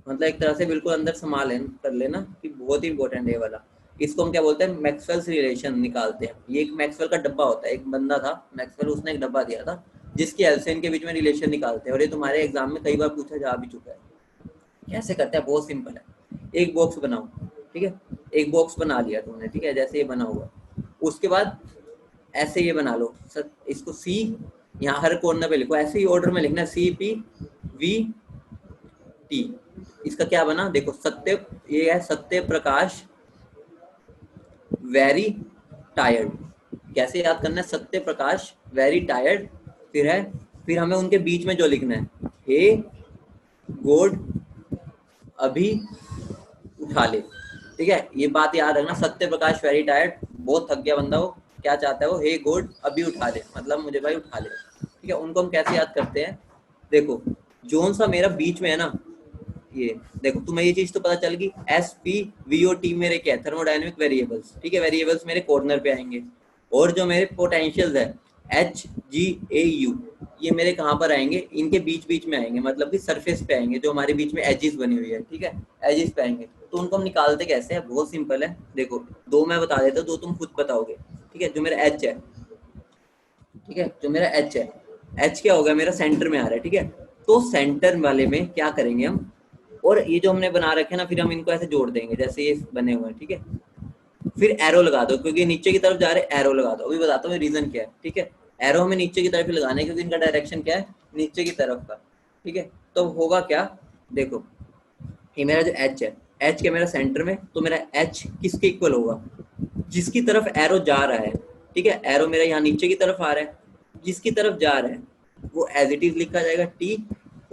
मतलब एक तरह से बिल्कुल अंदर संभाल कर लेना कि बहुत ही इंपॉर्टेंट है ये वाला। इसको हम क्या बोलते हैं, मैक्सवेल्स रिलेशन निकालते हैं। ये एक मैक्सवेल का डब्बा होता है, एक बंदा था मैक्सवेल, उसने एक डब्बा दिया था जिसकी हेल्थ से इनके बीच में रिलेशन निकालते हैं, और ये तुम्हारे एग्जाम में कई बार पूछा जा भी चुका है। कैसे करते हैं, बहुत सिंपल है। एक बॉक्स बनाओ, ठीक है, एक बॉक्स बना लिया तुमने, ठीक है, जैसे ये बना हुआ, उसके बाद ऐसे ये बना लो इसको सी, यहाँ हर कॉर्नर पे लिखो, ऐसे ही ऑर्डर में लिखना, सी पी वी टी। इसका क्या बना, देखो सत्य, ये है सत्य प्रकाश वेरी टायर्ड। कैसे याद करना है, सत्य प्रकाश वेरी टायर्ड, फिर है, फिर हमें उनके बीच में जो लिखना है, हे गॉड अभी उठा ले, ठीक है। ये बात याद रखना, सत्य प्रकाश वेरी टायर्ड, बहुत थक गया बंदा, वो क्या चाहता है, वो हे गॉड अभी उठा ले, मतलब मुझे भाई उठा ले, ठीक है। उनको हम कैसे याद करते हैं, देखो जोन सा मेरा बीच में है ना, ये देखो तुम्हें ये चीज तो पता चल गई, S P V O T मेरे क्या है, थर्मोडायनेमिक वेरिएबल्स, ठीक है। वेरिएबल्स मेरे कॉर्नर पे आएंगे, और जो मेरे पोटेंशियल्स है एच जी ए यू, ये मेरे कहाँ पर आएंगे, इनके बीच बीच में आएंगे, मतलब कि सरफेस पे आएंगे, जो हमारे बीच में एजिस बनी हुई है, ठीक है, एजिस पे आएंगे। तो उनको हम निकालते कैसे हैं, बहुत सिंपल है, देखो दो मैं बता देता हूँ, दो तुम खुद बताओगे, ठीक है। जो मेरा एच है, ठीक है, जो मेरा एच है, एच क्या होगा, मेरा सेंटर में आ रहा है, ठीक है। तो सेंटर वाले में क्या करेंगे हम, और ये जो हमने बना रखे हैं ना, फिर हम इनको ऐसे जोड़ देंगे जैसे ये बने हुए हैं, ठीक है। फिर एरो लगा दो, क्योंकि नीचे की तरफ जा रहे हैं, एरो लगा दो। अभी बताता हूँ रीजन क्या है, ठीक है। एरो हमें नीचे की तरफ ही लगाना है, क्योंकि इनका डायरेक्शन क्या है, नीचे की तरफ का, ठीक है। तो होगा क्या, देखो ये मेरा जो एच है, एच क्या मेरा सेंटर में, तो मेरा एच किसके इक्वल होगा, जिसकी तरफ एरो जा रहा है, ठीक है। एरो मेरा यहाँ नीचे की तरफ आ रहा है, जिसकी तरफ जा रहा है वो एज इट इज लिखा जाएगा टी,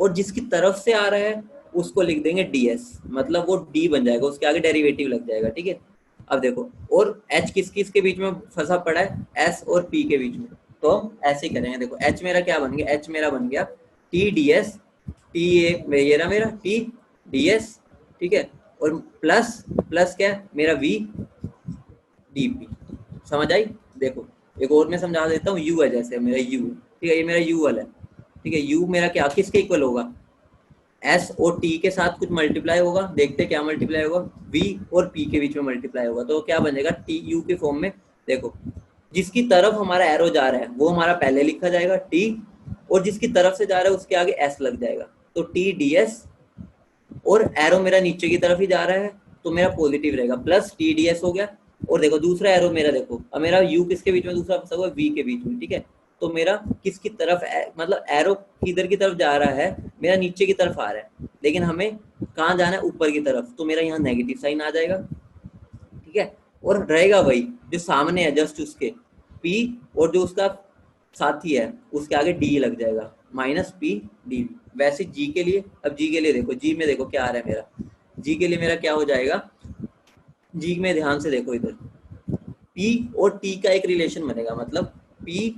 और जिसकी तरफ से आ रहा है उसको लिख देंगे डी एस, मतलब वो डी बन जाएगा, उसके आगे डेरिवेटिव लग जाएगा, ठीक है। अब देखो, और एच किस किस के बीच में फंसा पड़ा है, एस और पी के बीच में, तो हम ऐसे ही करेंगे। देखो एच मेरा क्या बन गया, एच मेरा बन गया T D S, T A ये रहा मेरा टी डी एस, ठीक है। और प्लस प्लस क्या है मेरा वी डी पी, समझ आई। देखो एक और मैं समझा देता हूँ, यू है जैसे मेरा यू, ठीक है, ये मेरा यू वाला है, ठीक है। यू मेरा क्या किसके इक्वल होगा, एस और टी के साथ कुछ मल्टीप्लाई होगा, देखते क्या मल्टीप्लाई होगा, वी और पी के बीच में मल्टीप्लाई होगा, तो क्या बनेगा टी यू के फॉर्म में। देखो जिसकी तरफ हमारा एरो जा रहा है वो हमारा पहले लिखा जाएगा टी, और जिसकी तरफ से जा रहा है उसके आगे एस लग जाएगा, तो टी डी एस, और एरो मेरा नीचे की तरफ ही जा रहा है तो मेरा पॉजिटिव रहेगा, प्लस टी डी एस हो गया। और देखो दूसरा एरो मेरा, देखो अब मेरा यू किसके बीच में दूसरा फंसा हुआ है, वी के बीच में, ठीक है। तो मेरा किसकी तरफ मतलब एरो किधर की तरफ जा रहा है, मेरा नीचे की तरफ आ रहा है, लेकिन हमें कहाँ जाना है, ऊपर की तरफ, तो मेरा यहाँ नेगेटिव साइन आ जाएगा, ठीक है। और रहेगा वही जो सामने है जस्ट उसके P, और जो उसका साथी है उसके आगे D लग जाएगा, माइनस पी डी। वैसे G के लिए, अब G के लिए देखो, G में देखो क्या आ रहा है मेरा, G के लिए मेरा क्या हो जाएगा, G में ध्यान से देखो इधर, P और T का एक रिलेशन बनेगा, मतलब P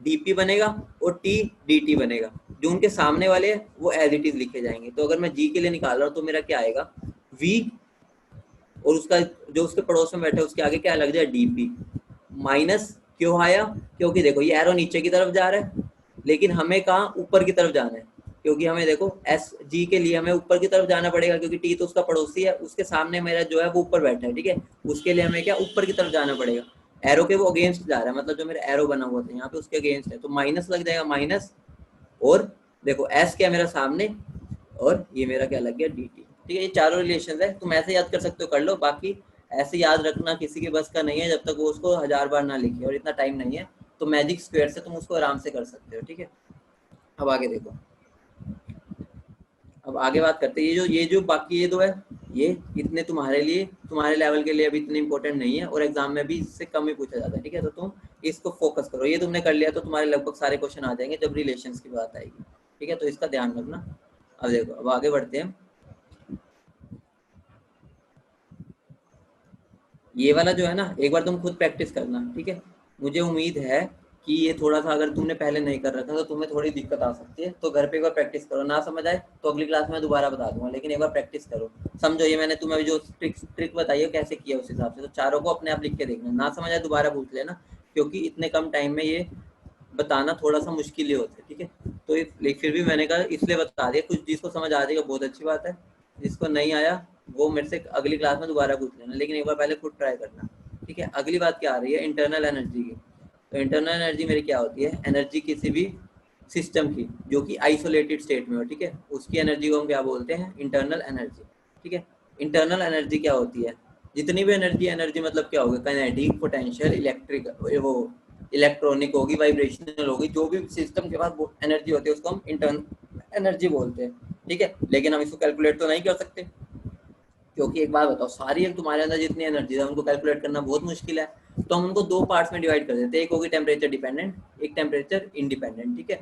dP बनेगा और T dt बनेगा, जो उनके सामने वाले हैं वो एज इट इज लिखे जाएंगे। तो अगर मैं G के लिए निकाल रहा हूँ तो मेरा क्या आएगा, V, और उसका जो उसके पड़ोस में बैठे है उसके आगे क्या लग जाए, dP, माइनस क्यों आया, क्योंकि देखो ये एरो नीचे की तरफ जा रहा है, लेकिन हमें कहाँ ऊपर की तरफ जाना है, क्योंकि हमें देखो एस जी के लिए हमें ऊपर की तरफ जाना पड़ेगा, क्योंकि टी तो उसका पड़ोसी है, उसके सामने मेरा जो है वो ऊपर बैठा है, ठीक है। उसके लिए हमें क्या ऊपर की तरफ जाना पड़ेगा, एरो के वो अगेंस्ट जा रहा है, मतलब जो मेरा एरो बना हुआ था यहाँ पे उसके अगेंस्ट है, तो माइनस लग जाएगा, माइनस, और देखो एस क्या मेरा सामने, और ये मेरा क्या लग गया डी टी, ठीक है। ये चारों रिलेशन है, तुम ऐसे याद कर सकते हो कर लो, बाकी ऐसे याद रखना किसी के बस का नहीं है, जब तक वो उसको 1000 बार ना लिखे, और इतना टाइम नहीं है, तो मैजिक स्क्वायर से तुम उसको आराम से कर सकते हो, ठीक है। अब आगे देखो, अब आगे बात करते हैं, ये जो बाकी ये दो है, ये इतने तुम्हारे लिए, तुम्हारे लेवल के लिए अभी इतने इंपॉर्टेंट नहीं है और एग्जाम में भी इससे कम ही पूछा जाता है, ठीक है। तो तुम इसको फोकस करो, ये तुमने कर लिया तो तुम्हारे लगभग सारे क्वेश्चन आ जाएंगे जब रिलेशंस की बात आएगी, ठीक है। तो इसका ध्यान रखना। अब देखो, अब आगे बढ़ते हैं। ये वाला जो है ना, एक बार तुम खुद प्रैक्टिस करना, ठीक है। मुझे उम्मीद है कि ये थोड़ा सा अगर तुमने पहले नहीं कर रखा तो तुम्हें थोड़ी दिक्कत आ सकती है, तो घर पे एक बार प्रैक्टिस करो। ना समझ आए तो अगली क्लास में दोबारा बता दूंगा, लेकिन एक बार प्रैक्टिस करो। समझो, ये मैंने तुम्हें जो ट्रिक बताई है कैसे किया उस हिसाब से, तो चारों को अपने आप लिख के देखना, ना समझ आए दोबारा पूछ लेना, क्योंकि इतने कम टाइम में ये बताना थोड़ा सा मुश्किल ही होता है, ठीक है। तो लेकिन फिर भी मैंने कहा इसलिए बता दिया, कुछ जिसको समझ आ जाएगा बहुत अच्छी बात है, जिसको नहीं आया वो मेरे से अगली क्लास में दोबारा पूछ लेना, लेकिन एक बार पहले खुद ट्राई करना, ठीक है। अगली बात क्या आ रही है, इंटरनल एनर्जी की। तो इंटरनल एनर्जी मेरी क्या होती है, एनर्जी किसी भी सिस्टम की जो कि आइसोलेटेड स्टेट में हो, ठीक है, उसकी एनर्जी को हम क्या बोलते हैं, इंटरनल एनर्जी, ठीक है। इंटरनल एनर्जी क्या होती है, जितनी भी एनर्जी, एनर्जी मतलब क्या होगा, काइनेटिक, पोटेंशियल, इलेक्ट्रिक, वो इलेक्ट्रॉनिक होगी, वाइब्रेशनल होगी, जो भी सिस्टम के पास एनर्जी होती है उसको हम इंटरनल एनर्जी बोलते हैं, ठीक है। लेकिन हम इसको कैलकुलेट तो नहीं कर सकते, क्योंकि एक बात बताओ, सारी तुम्हारे अंदर जितनी एनर्जी है उनको कैलकुलेट करना बहुत मुश्किल है। तो हम उनको दो पार्ट्स में डिवाइड कर देते हैं, एक होगी टेम्परेचर डिपेंडेंट, एक टेम्परेचर इंडिपेंडेंट, ठीक है।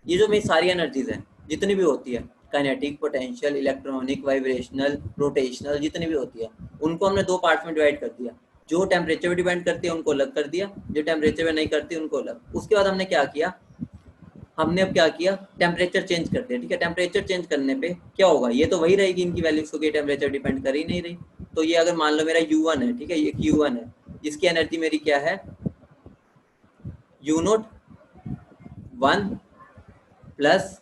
ये जो मेरी सारी एनर्जीज हैं जितनी भी होती है, kinetic, potential, electronic, vibrational, rotational, जितनी भी होती है, उनको हमने दो पार्ट्स में डिवाइड कर दिया। जो टेम्परेचर पे डिपेंड करती है उनको अलग कर दिया, जो टेम्परेचर पे नहीं करती उनको अलग। उसके बाद हमने क्या किया, हमने अब क्या किया, टेम्परेचर चेंज कर दिया, ठीक है। टेम्परेचर चेंज करने पे क्या होगा, ये तो वही रहेगी इनकी वैल्यूज, क्योंकि टेम्परेचर डिपेंड कर ही नहीं रही। तो ये अगर मान लो मेरा U1 है, ठीक है, ये Q1 है, इसकी एनर्जी मेरी क्या है, U01 प्लस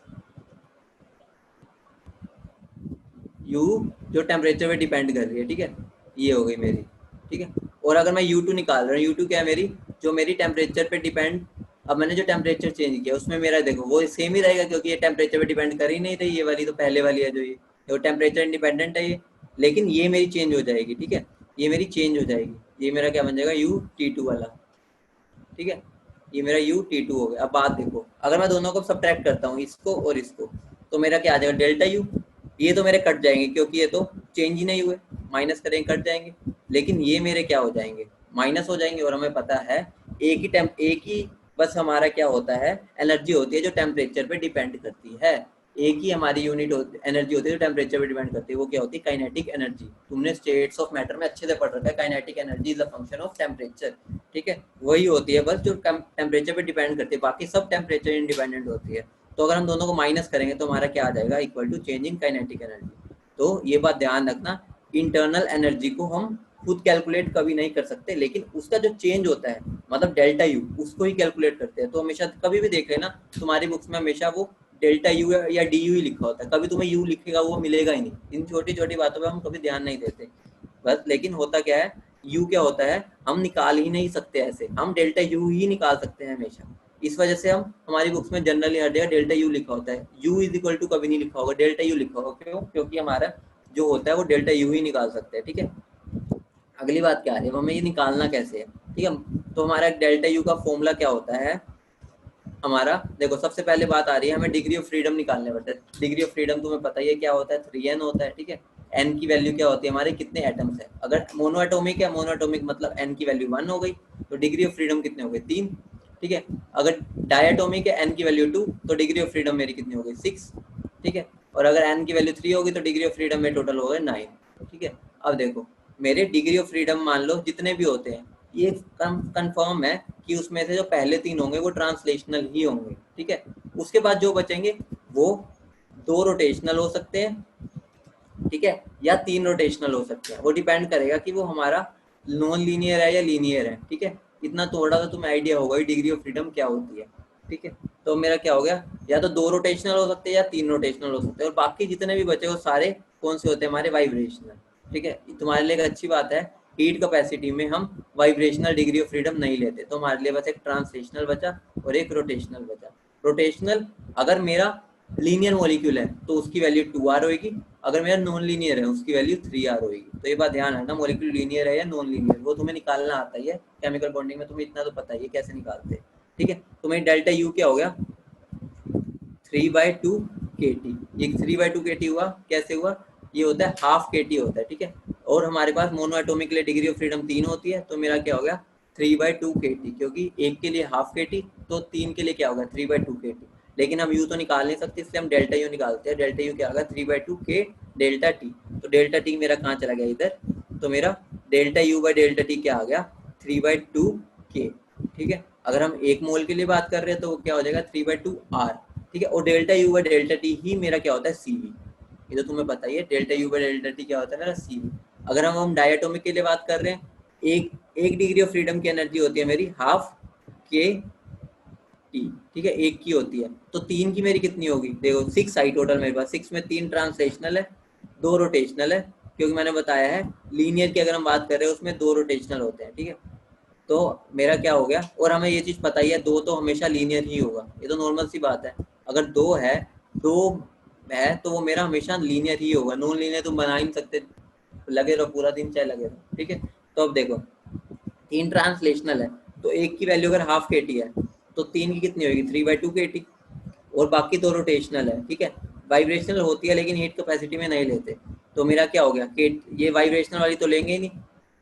U जो टेम्परेचर पे डिपेंड कर रही है, ठीक है, ये हो गई मेरी, ठीक है। और अगर मैं U2 निकाल रहा हूँ, U2 क्या है मेरी, जो मेरी टेम्परेचर पे डिपेंड, अब मैंने जो टेम्परेचर चेंज किया उसमें मेरा देखो वो सेम ही रहेगा, क्योंकि ये टेम्परेचर पे डिपेंड कर ही नहीं रही, ये वाली तो पहले वाली है जो ये टेम्परेचर इंडिपेंडेंट है ये। लेकिन ये मेरी चेंज हो जाएगी, ठीक है, ये मेरी चेंज हो जाएगी, ये मेरा क्या बन जाएगा, U-T2 वाला, ठीक है। ये मेरा U-T2 हो गया। अब बात देखो, अगर मैं दोनों को सब्ट्रैक्ट करता हूँ, इसको और इसको, तो मेरा क्या आ जाएगा, डेल्टा U। ये तो मेरे कट जाएंगे क्योंकि ये तो चेंज ही नहीं हुए, माइनस करेंगे कट जाएंगे, लेकिन ये मेरे क्या हो जाएंगे, माइनस हो जाएंगे। और हमें पता है एक ही बस हमारा क्या होता है, एनर्जी होती है जो टेम्परेचर पे डिपेंड करती है। एक ही हमारी यूनिट एनर्जी होती है जो टेम्परेचर पे डिपेंड करती है, वो क्या होती है, काइनेटिक एनर्जी। तुमने स्टेट्स ऑफ मैटर में अच्छे से पढ़ रखा है, kinetic energy is a function of temperature, ठीक है। वही होती है बस जो टेम्परेचर पे डिपेंड करती है, बाकी सब टेम्परेचर इंडिपेंडेंट होती है। तो अगर हम दोनों को माइनस करेंगे तो हमारा क्या आ जाएगा, equal to change in kinetic energy. तो ये बात ध्यान रखना, इंटरनल एनर्जी को हम खुद कैलकुलेट कभी नहीं कर सकते, लेकिन उसका जो चेंज होता है, मतलब डेल्टा यू, उसको ही कैलकुलेट करते हैं। तो हमेशा कभी भी देख लेना, तुम्हारी बुक्स में हमेशा वो डेल्टा यू या डी यू ही लिखा होता है, कभी तुम्हें यू लिखेगा वो मिलेगा ही नहीं। इन छोटी छोटी बातों पर हम कभी ध्यान नहीं देते बस। लेकिन होता क्या है, यू क्या होता है, हम निकाल ही नहीं सकते ऐसे, हम डेल्टा यू ही निकाल सकते हैं हमेशा। इस वजह से हम हमारी बुक्स में जनरली हर जगह डेल्टा यू लिखा होता है, यू इज इक्वल टू कभी नहीं लिखा होगा, डेल्टा यू लिखा होगा। क्यों, क्योंकि हमारा जो होता है वो डेल्टा यू ही निकाल सकते हैं, ठीक है। अगली बात क्या आ रही है, हमें ये निकालना कैसे है, ठीक है। तो हमारा डेल्टा यू का फॉर्मूला क्या होता है, हमारा देखो सबसे पहले बात आ रही है, हमें डिग्री ऑफ फ्रीडम निकालने पड़ता है। डिग्री ऑफ फ्रीडम तुम्हें पता ही है क्या होता है, 3n होता है, ठीक है। n की वैल्यू क्या होती है, हमारे कितने एटम्स है, अगर मोनोएटोमिक है, मोनोएटोमिक मतलब n की वैल्यू 1 हो गई, तो डिग्री ऑफ फ्रीडम कितने हो गए, 3, ठीक है। अगर डायटोमिक है, n की वैल्यू 2, तो डिग्री ऑफ फ्रीडम मेरी कितनी हो गई, 6, ठीक है। और अगर n की वैल्यू 3 होगी तो डिग्री ऑफ फ्रीडम में टोटल हो गए 9, ठीक है। अब देखो मेरे डिग्री ऑफ फ्रीडम मान लो जितने भी होते हैं, ये कंफर्म है कि उसमें से जो पहले 3 होंगे वो ट्रांसलेशनल ही होंगे, ठीक है। उसके बाद जो बचेंगे वो 2 रोटेशनल हो सकते हैं, ठीक है, या 3 रोटेशनल हो सकते हैं। वो डिपेंड करेगा कि वो हमारा नॉन लीनियर है या लीनियर है, ठीक है। इतना थोड़ा सा तुम्हें आइडिया होगा ही डिग्री ऑफ फ्रीडम क्या होती है, ठीक है। तो मेरा क्या हो गया, या तो 2 रोटेशनल हो सकते हैं या 3 रोटेशनल हो सकते हैं, और बाकी जितने भी बचे वो सारे कौन से होते हैं, हमारे वाइब्रेशनल, ठीक है। तुम्हारे लिए एक अच्छी बात है, हीट कैपेसिटी में हम वाइब्रेशनल डिग्री ऑफ फ्रीडम नहीं लेते, तो हमारे लिए बस एक ट्रांसलेशनल बचा और एक रोटेशनल बचा। रोटेशनल अगर मेरा लीनियर मॉलिक्यूल है तो उसकी वैल्यू 2r होगी, अगर मेरा नॉन लीनियर है उसकी वैल्यू 3r होगी। तो ये बात ध्यान रखना, मॉलिक्यूल लीनियर है या नॉन लीनियर, वो तुम्हें निकालना आता ही है, केमिकल बॉन्डिंग में तुम्हें इतना तो पता ही है कैसे निकालते हैं, ठीक है। तो मेरी डेल्टा यू क्या हो गया, 3/2 टी। ये 3/2 के टी हुआ, कैसे हुआ, ये होता है हाफ के टी होता है, ठीक है। और हमारे पास मोनो एटॉमिक के लिए डिग्री ऑफ फ्रीडम 3 होती है, तो मेरा क्या हो गया 3/2 के टी, क्योंकि एक के लिए हाफ के टी, तो 3 के लिए क्या होगा 3/2 के टी। लेकिन हम यू तो निकाल नहीं सकते, इसलिए हम डेल्टा यू निकालते हैं। डेल्टा यू क्या होगा 3/2 के डेल्टा टी। तो डेल्टा टी मेरा कहाँ चला गया इधर, तो मेरा delta u by delta t क्या आ गया 3/2 के, ठीक है। अगर हम एक मोल के लिए बात कर रहे हैं तो वो क्या हो जाएगा 3/2 आर, ठीक है। और delta u by delta t ही मेरा क्या होता है सीवी, ये तो तुम्हें पता ही है, delta u by delta t क्या होता है मेरा सीवी। अगर हम डायटोमिक के लिए बात कर रहे हैं, एक डिग्री ऑफ फ्रीडम की एनर्जी होती है मेरी हाफ के टी, ठीक है, एक की होती है। तो 3 की मेरी कितनी होगी, देखो 6 आई टोटल मेरे पास, 6 में 3 ट्रांसलेशनल है, 2 रोटेशनल है, क्योंकि मैंने बताया है लीनियर की अगर हम बात कर रहे हैं उसमें 2 रोटेशनल होते हैं, ठीक है। तो मेरा क्या हो गया, और हमें ये चीज़ पता ही है 2 तो हमेशा लीनियर ही होगा, ये तो नॉर्मल सी बात है। अगर 2 है, 2 है तो वो मेरा हमेशा लीनियर ही होगा, नॉन लीनियर तुम बना ही नहीं सकते, लगे रहो पूरा दिन चाहे लगे रहो, ठीक है। तो अब देखो 3 ट्रांसलेशनल है, तो एक की वैल्यू अगर हाफ के टी है तो 3 की कितनी होगी 3/2 के टी, और बाकी 2 रोटेशनल है, ठीक है। वाइब्रेशनल होती है लेकिन हीट कैपेसिटी में नहीं लेते, तो मेरा क्या हो गया के, ये वाइब्रेशनल वाली तो लेंगे ही नहीं,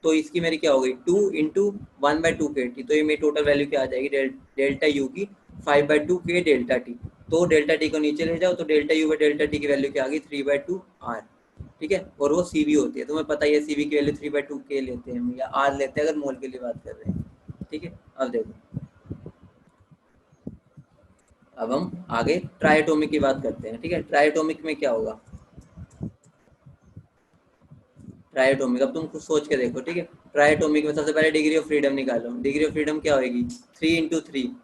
तो इसकी मेरी क्या हो गई 2 इंटू 1/2 के टी, तो ये मेरी टोटल वैल्यू क्या आ जाएगी डेल्टा यू की 5/2 के डेल्टा टी। तो डेल्टा टी को नीचे ले जाओ, तो delta u by delta T की वैल्यू क्या आ गई 3/2 आर, ठीक है। और वो सीवी होती है, तुम्हें पता ही है सीवी की वैल्यू 3/2 के लेते हैं या आर लेते हैं अगर मोल के लिए बात कर रहे हैं, ठीक है। अब देखो, अब हम आगे ट्राइएटॉमिक की बात करते हैं, ठीक है। ट्राइएटॉमिक में क्या होगा, ट्राइएटॉमिक अब तुम कुछ सोच के देखो, ठीक है। ट्राइएटॉमिक में सबसे पहले डिग्री ऑफ फ्रीडम निकालो, डिग्री ऑफ फ्रीडम क्या होगी 3 इंटू 3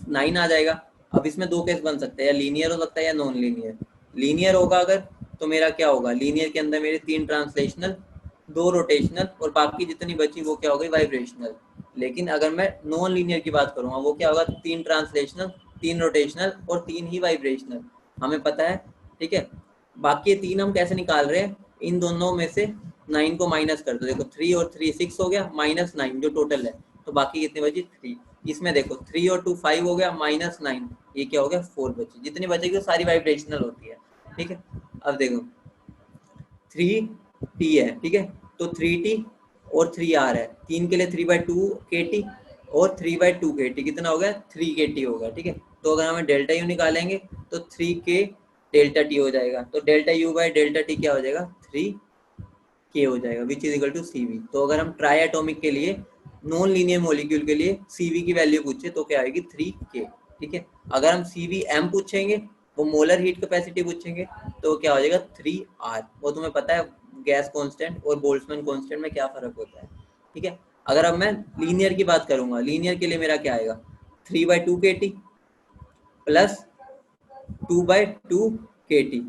9 आ जाएगा। अब इसमें 2 केस बन सकते हैं, या लीनियर हो सकता है या नॉन लीनियर। लीनियर होगा अगर, तो मेरा क्या होगा, लीनियर के अंदर मेरे 3 ट्रांसलेशनल, 2 रोटेशनल, और बाकी जितनी बची वो क्या हो गई वाइब्रेशनल। लेकिन अगर मैं नॉन लीनियर की बात करूंगा, वो क्या होगा 3 ट्रांसलेशनल, 3 रोटेशनल और 3 ही वाइब्रेशनल, हमें पता है, ठीक है। बाकी 3 हम कैसे निकाल रहे हैं, इन दोनों में से 9 को माइनस कर दो, देखो 3 और 3 6 हो गया, माइनस 9 जो टोटल है, तो बाकी कितनी बची 3। इसमें देखो 3 और 2 5 हो गया, माइनस 9, ये क्या हो गया 4 बची, जितनी बचेगी वो सारी वाइब्रेशनल होती है, ठीक है। अब देखो 3 टी है, ठीक है, तो 3 टी और 3 आर है, 3 के लिए 3/2 के टी और 3/2 के टी, कितना हो गया 3 के टी हो गया, ठीक है। तो अगर हमें डेल्टा यू निकालेंगे तो 3 के डेल्टा टी हो जाएगा, तो delta u by delta t क्या हो जाएगा 3 के हो जाएगा, which is equal to CV. तो अगर हम ट्राई एटॉमिक के लिए नॉन लीनियर मॉलिक्यूल के लिए सीवी की वैल्यू पूछे तो क्या आएगी 3 के, ठीक है। अगर हम सीवी एम पूछेंगे, वो मोलर हीट कैपेसिटी पूछेंगे, तो क्या हो जाएगा 3 आर। वो तुम्हें पता है गैस कांस्टेंट और बोल्ट्जमैन कांस्टेंट में क्या फर्क होता है, ठीक है। अगर अब मैं लीनियर की बात करूंगा, लीनियर के लिए मेरा क्या आएगा 3/2 के टी प्लस 2/2 के टी,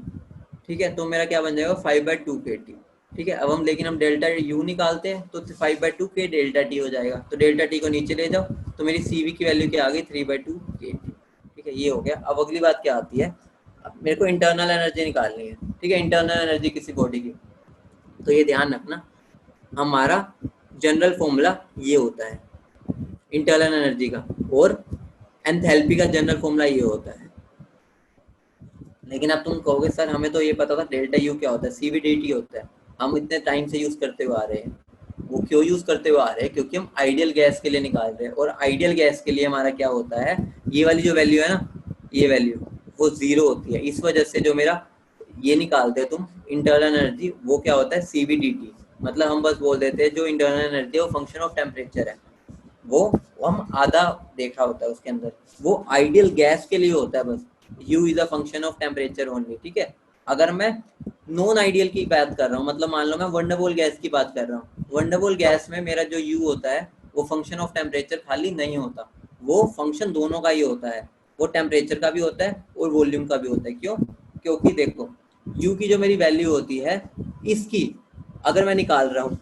ठीक है। तो मेरा क्या बन जाएगा 5/2 के टी, ठीक है। अब हम लेकिन हम डेल्टा यू निकालते हैं तो 5/2 के डेल्टा टी हो जाएगा, तो डेल्टा टी को नीचे ले जाओ, तो मेरी सीवी की वैल्यू क्या आ गई 3/2 के टी, ठीक है। ये हो गया। अब अगली बात क्या आती है, अब मेरे को इंटरनल एनर्जी निकालनी है, ठीक है, इंटरनल एनर्जी किसी बॉडी की। तो ये ध्यान रखना, हमारा जनरल फॉर्मूला ये होता है इंटरनल एनर्जी का, और एंथैल्पी का जनरल फॉर्मूला ये होता है। लेकिन अब तुम कहोगे सर हमें तो ये पता था डेल्टा यू क्या होता है, सीवीडीटी होता है, हम इतने टाइम से यूज करते हुए आ रहे हैं। वो क्यों यूज करते हुए आ रहे हैं, क्योंकि हम आइडियल गैस के लिए निकाल रहे हैं, और आइडियल गैस के लिए हमारा क्या होता है, ये वाली जो वैल्यू है ना, ये वैल्यू वो 0 होती है। इस वजह से जो मेरा ये निकालते हैं तुम इंटरनल एनर्जी, वो क्या होता है सीवीडीटी। मतलब हम बस बोल देते हैं जो इंटरनल एनर्जी है वो फंक्शन ऑफ टेम्परेचर है, वो हम आधा देखा होता है उसके अंदर, वो आइडियल गैस के लिए होता है बस। U is a function of temperature only, ठीक है। अगर मैं नॉन आइडियल की बात कर रहा हूँ, मतलब मान लो मैं वंडरबॉल गैस की बात कर रहा हूँ, वंडरबॉल गैस में मेरा जो U होता है वो फंक्शन ऑफ टेम्परेचर खाली नहीं होता, वो फंक्शन दोनों का ही होता है, वो टेम्परेचर का भी होता है और वॉल्यूम का भी होता है। क्यों, क्योंकि देखो U की जो मेरी वैल्यू होती है, इसकी अगर मैं निकाल रहा हूँ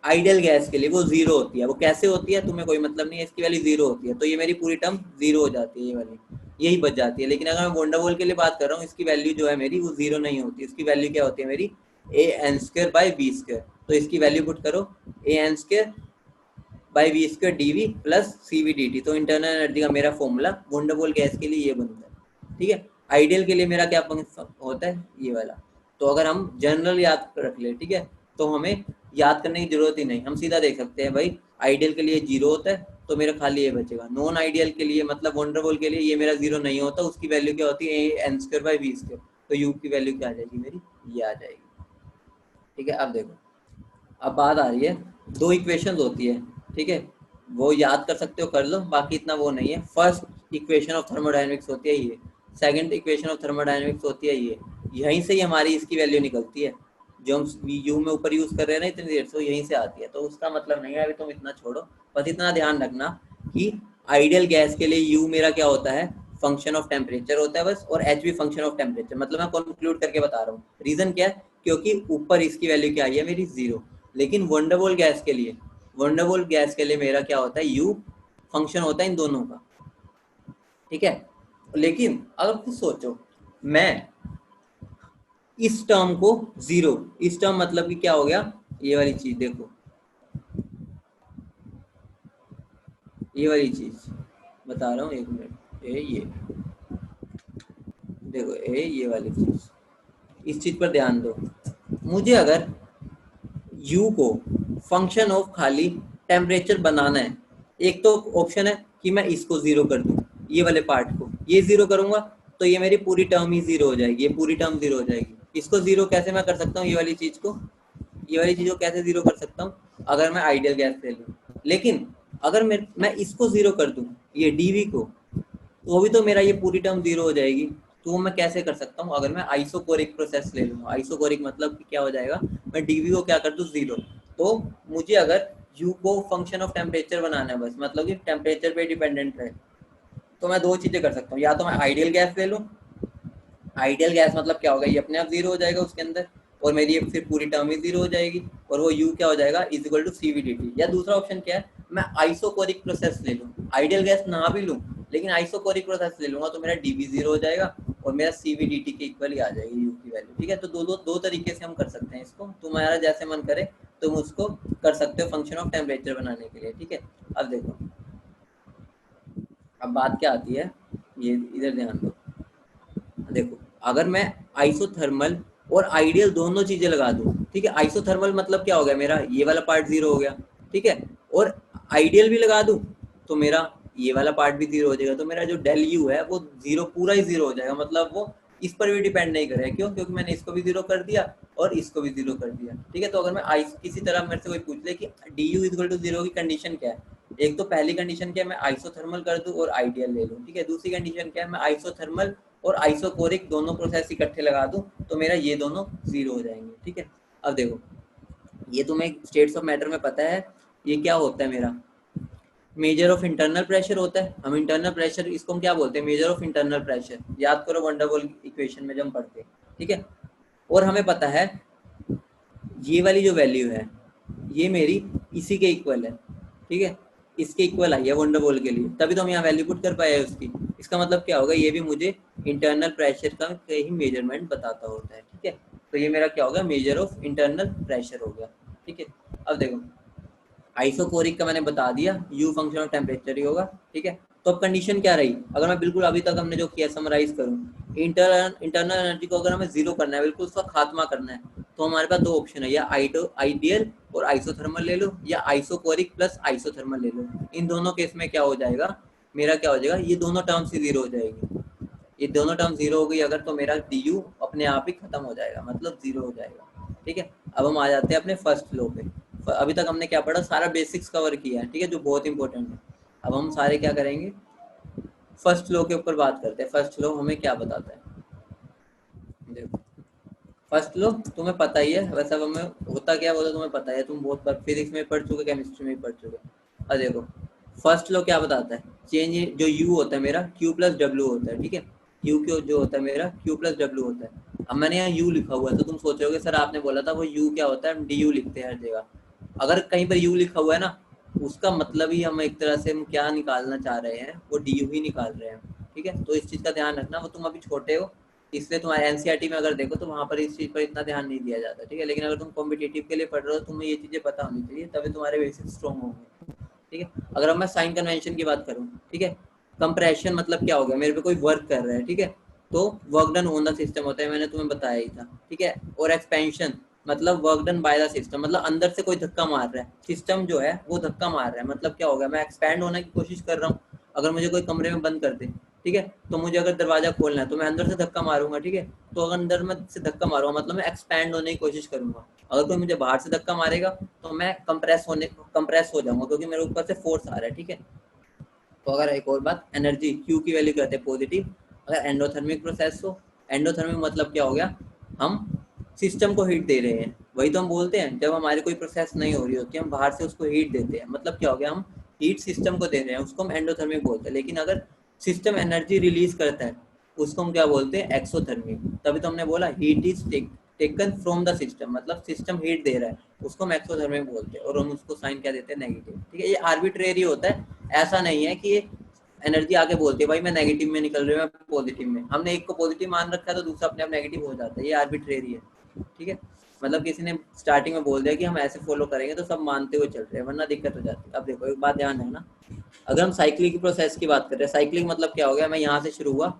आइडियल गैस के लिए वो 0 होती है। वो कैसे होती है तुम्हें कोई मतलब नहीं है, इसकी वैल्यू 0 होती है, तो ये मेरी पूरी टर्म 0 हो जाती है, ये वाली यही बच जाती है। लेकिन अगर मैं वंडरबॉल के लिए बात कर रहा हूँ, इसकी वैल्यू जो है मेरी वो 0 नहीं होती, इसकी वैल्यू क्या होती है मेरी an² बाई v²। तो इसकी वैल्यू पुट करो an² by v² dv plus cv dt। तो इंटरनल एनर्जी का मेरा फॉर्मूला वंडरबॉल गैस के लिए ये बनता है, ठीक है। आइडियल के लिए मेरा क्या फंक्शन होता है, ये वाला। तो अगर हम जनरल याद रख ले, ठीक है, तो हमें याद करने की जरूरत ही नहीं, हम सीधा देख सकते हैं भाई आइडियल के लिए 0 होता है तो मेरा खाली ये बचेगा। नॉन आइडियल के लिए मतलब वंडरबॉल के लिए ये मेरा 0 नहीं होता, उसकी वैल्यू क्या होती है n² / v²। तो u की वैल्यू क्या आ जाएगी मेरी, ये आ जाएगी। ठीक है, अब देखो, अब बात आ रही है, दो इक्वेशंस होती है, ठीक है, वो याद कर सकते हो कर लो, बाकी इतना वो नहीं है। फर्स्ट इक्वेशन ऑफ थर्मोडायनेमिक्स होती है ये, सेकंड इक्वेशन ऑफ थर्मोडायनेमिक्स होती है ये, यहीं से ही हमारी इसकी वैल्यू निकलती है, जो हम यू में ऊपर यूज कर रहे हैं ना इतनी देर से, यहीं से आती है। तो उसका मतलब नहीं है, अभी तुम इतना छोड़ो, बस इतना ध्यान रखना कि आइडियल गैस के लिए यू मेरा क्या होता है, फंक्शन ऑफ टेम्परेचर होता है बस, और एच भी फंक्शन ऑफ टेम्परेचर। मतलब मैं कंक्लूड करके बता रहा हूँ, रीजन क्या है, क्योंकि ऊपर इसकी वैल्यू क्या आई है मेरी 0। लेकिन वंडरबॉल गैस के लिए, वंडरबॉल गैस के लिए मेरा क्या होता है, यू फंक्शन होता है इन दोनों का, ठीक है। लेकिन अगर खुद सोचो, मैं इस टर्म को 0, इस टर्म मतलब कि क्या हो गया, ये वाली चीज देखो, ये वाली चीज बता रहा हूँ, एक मिनट, ये देखो, ये वाली चीज, इस चीज पर ध्यान दो। मुझे अगर u को फंक्शन ऑफ खाली टेम्परेचर बनाना है, एक तो ऑप्शन है कि मैं इसको 0 कर दूं, ये वाले पार्ट को, ये 0 करूंगा तो ये मेरी पूरी टर्म ही 0 हो जाएगी, ये पूरी टर्म 0 हो जाएगी। इसको 0 कैसे मैं कर सकता हूँ, ये वाली चीज को, ये वाली चीज को कैसे 0 कर सकता हूँ, अगर मैं आइडियल गैस ले लूँ। लेकिन अगर मैं इसको 0 कर दूं, ये dv को, तो भी तो मेरा ये पूरी टर्म 0 हो जाएगी। तो वो मैं कैसे कर सकता हूँ, अगर मैं आइसोकोरिक प्रोसेस ले लूँ, आइसोकोरिक मतलब कि क्या हो जाएगा, मैं डीवी को क्या कर दूँ 0। तो मुझे अगर यू को फंक्शन ऑफ टेम्परेचर बनाना है बस, मतलब कि टेम्परेचर पे डिपेंडेंट है, तो मैं दो चीजें कर सकता हूँ, या तो मैं आइडियल गैस ले लूँ, आइडियल गैस मतलब क्या होगा, ये अपने आप 0 हो जाएगा उसके अंदर, और मेरी फिर पूरी टर्म ही 0 हो जाएगी, और वो u क्या हो जाएगा, इज इक्वल टू CVDT। या दूसरा ऑप्शन क्या है, मैं आइसोकोरिक प्रोसेस ले लूँ, आइडियल गैस ना भी लूँ, लेकिन आइसोकोरिक प्रोसेस ले लूंगा, तो मेरा dv 0 हो जाएगा और मेरा CVDT के इक्वल ही आ जाएगी u की वैल्यू। ठीक है, तो दो तरीके से हम कर सकते हैं इसको, तुम्हारा जैसे मन करे तुम उसको कर सकते हो फंक्शन ऑफ टेम्परेचर बनाने के लिए। ठीक है, अब देखो, अब बात क्या आती है, ये इधर ध्यान दो। देखो, अगर मैं आइसोथर्मल और आइडियल दोनों चीजें लगा दूं, ठीक है, आइसोथर्मल मतलब क्या हो गया, मेरा ये वाला पार्ट 0 हो गया, ठीक है, और आइडियल भी लगा दूं तो मेरा ये वाला पार्ट भी 0 हो जाएगा। तो मेरा जो डेल यू है वो 0 पूरा ही 0 हो जाएगा, मतलब वो इस पर भी डिपेंड नहीं करेगा। क्यों, क्योंकि मैंने इसको भी 0 कर दिया और इसको भी 0 कर दिया। ठीक है, तो अगर मैं किसी तरह मेरे से कोई पूछ ले कि डी यू इक्वल टू 0 की कंडीशन क्या है, एक तो पहली कंडीशन क्या है, मैं आइसोथर्मल कर दूं और आइडियल ले लूं। ठीक है, दूसरी कंडीशन क्या है, मैं आइसोथर्मल और आइसोकोरिक दोनों प्रोसेस इकट्ठे लगा दूं तो मेरा ये दोनों 0 हो जाएंगे। ठीक है, अब देखो, ये तुम्हें स्टेट्स ऑफ मैटर में पता है, ये क्या होता है मेरा, मेजर ऑफ इंटरनल प्रेशर होता है। हम इंटरनल प्रेशर, इसको हम क्या बोलते हैं, मेजर ऑफ इंटरनल प्रेशर, याद करो वंडरवॉल इक्वेशन में जब हम पढ़ते हैं। ठीक है, और हमें पता है ये वाली जो वैल्यू है ये मेरी इसी के इक्वल है। ठीक है, इसके इक्वल आई है वंडरवॉल के लिए, तभी तो हम यहाँ वैल्यू पुट कर पाए हैं उसकी। इसका मतलब क्या होगा, ये भी मुझे इंटरनल प्रेशर का ही मेजरमेंट बताता होता है। ठीक है, तो ये मेरा क्या होगा, मेजर ऑफ इंटरनल प्रेशर हो गया। ठीक है, अब देखो, आइसोकोरिक का मैंने बता दिया, यू फंक्शन ऑफ टेम्परेचर ही होगा। ठीक है, तो अब कंडीशन क्या रही, अगर मैं बिल्कुल अभी तक हमने जो किया समराइज करूँ, इंटरनल एनर्जी को अगर हमें 0 करना है, बिल्कुल उसका खात्मा करना है, तो हमारे पास दो ऑप्शन है, या आइडियल और आइसोथर्मल ले लो, या आइसोकोरिक प्लस आइसोथर्मल ले लो। इन दोनों केस में क्या हो जाएगा, मेरा क्या हो जाएगा, ये दोनों टर्म्स ही 0 हो जाएगी। ये दोनों टर्म 0 हो गई अगर, तो मेरा डी यू अपने आप ही खत्म हो जाएगा, मतलब 0 हो जाएगा। ठीक है, अब हम आ जाते हैं अपने फर्स्ट लॉ पे। अभी तक हमने क्या पढ़ा, सारा बेसिक्स कवर किया है, ठीक है, जो बहुत इंपॉर्टेंट है। अब हम सारे क्या करेंगे, फर्स्ट लॉ के ऊपर बात करते हैं। फर्स्ट लॉ हमें क्या बताता है, देखो, फर्स्ट लॉ तुम्हें पता ही है वैसे, अब हमें होता क्या है वो तो तुम्हें पता है, तुम बहुत बार फिजिक्स में पढ़ चुके, केमिस्ट्री में पढ़ चुके। अब देखो, फर्स्ट लॉ क्या बताता है, चेंज जो यू होता है मेरा क्यू प्लस डब्ल्यू होता है। ठीक है, यू क्यू जो होता है मेरा क्यू प्लस डब्ल्यू होता है। अब मैंने यहाँ यू लिखा हुआ है, तो तुम सोच रहे हो सर आपने बोला था वो यू क्या होता है, हम डी यू लिखते हैं हर जगह। अगर कहीं पर यू लिखा हुआ है ना, उसका मतलब ही हम एक तरह से हम क्या निकालना चाह रहे हैं, वो डी यू ही निकाल रहे हैं। ठीक है, तो इस चीज़ का ध्यान रखना, वो तुम अभी छोटे हो इसलिए तुम्हारे एनसीईआरटी में अगर देखो तो वहाँ पर इस चीज़ पर इतना ध्यान नहीं दिया जाता। ठीक है, लेकिन अगर तुम कॉम्पिटिटिव के लिए पढ़ रहे हो, तुम्हें ये चीज़ें पता होनी चाहिए, तभी तुम्हारे बेसिक स्ट्रॉन्ग होंगे। ठीक है, अगर अब मैं साइन कन्वेंशन की बात करूँ, ठीक है, कंप्रेशन मतलब क्या हो गया, मेरे पे कोई वर्क कर रहा है, ठीक है, तो work done on the system होता है, मैंने तुम्हें बताया ही था, ठीक है। और एक्सपेंशन मतलब work done by the system, मतलब अंदर से कोई धक्का मार रहा है, सिस्टम जो है वो धक्का मार रहा है, मतलब क्या हो गया, मैं एक्सपैंड होने की कोशिश कर रहा हूँ। अगर मुझे कोई कमरे में बंद कर दे, ठीक है, तो मुझे अगर दरवाजा खोलना है तो मैं अंदर से धक्का मारूंगा, ठीक है। तो अगर अंदर में से धक्का मारूंगा मतलब मैं एक्सपैंड होने की कोशिश करूंगा। अगर कोई मुझे बाहर से धक्का मारेगा तो मैं कंप्रेस हो जाऊंगा, क्योंकि मेरे ऊपर से फोर्स आ रहा है, ठीक है। तो अगर एक और बात, एनर्जी क्यू की वैल्यू कहते हैं पॉजिटिव। अगर एंडोथर्मिक प्रोसेस हो, एंडोथर्मिक मतलब क्या हो गया, हम सिस्टम को हीट दे रहे हैं। वही तो हम बोलते हैं जब हमारी कोई प्रोसेस नहीं हो रही होती हम बाहर से उसको हीट देते हैं, मतलब क्या हो गया, हम हीट सिस्टम को दे रहे हैं, उसको हम एंडोथर्मिक बोलते हैं। लेकिन अगर सिस्टम एनर्जी रिलीज करता है उसको हम क्या बोलते हैं, एक्सोथर्मिक। तभी तो हमने बोला heat is taken from the system, मतलब सिस्टम हीट दे रहा है, उसको हम एक्सोथर्मिक बोलते हैं, और हम उसको साइन क्या देते हैं, नेगेटिव, ठीक है। ये आर्बिट्रेरी होता है, ऐसा नहीं है कि ये एनर्जी आके बोलती है भाई मैं नेगेटिव में निकल रही हूँ, मैं पॉजिटिव में, हमने एक को पॉजिटिव मान रखा है तो दूसरा अपने आप नेगेटिव हो जाता है, ये आर्बिट्रेरी है, ठीक है। मतलब किसी ने स्टार्टिंग में बोल दिया कि हम ऐसे फॉलो करेंगे तो सब मानते हुए चल रहे हैं, वरना दिक्कत हो जाती है। अब देखो एक बात ध्यान रखना, अगर हम साइक्लिक की प्रोसेस की बात कर रहे हैं, साइक्लिक मतलब क्या हो गया, मैं यहाँ से शुरू हुआ,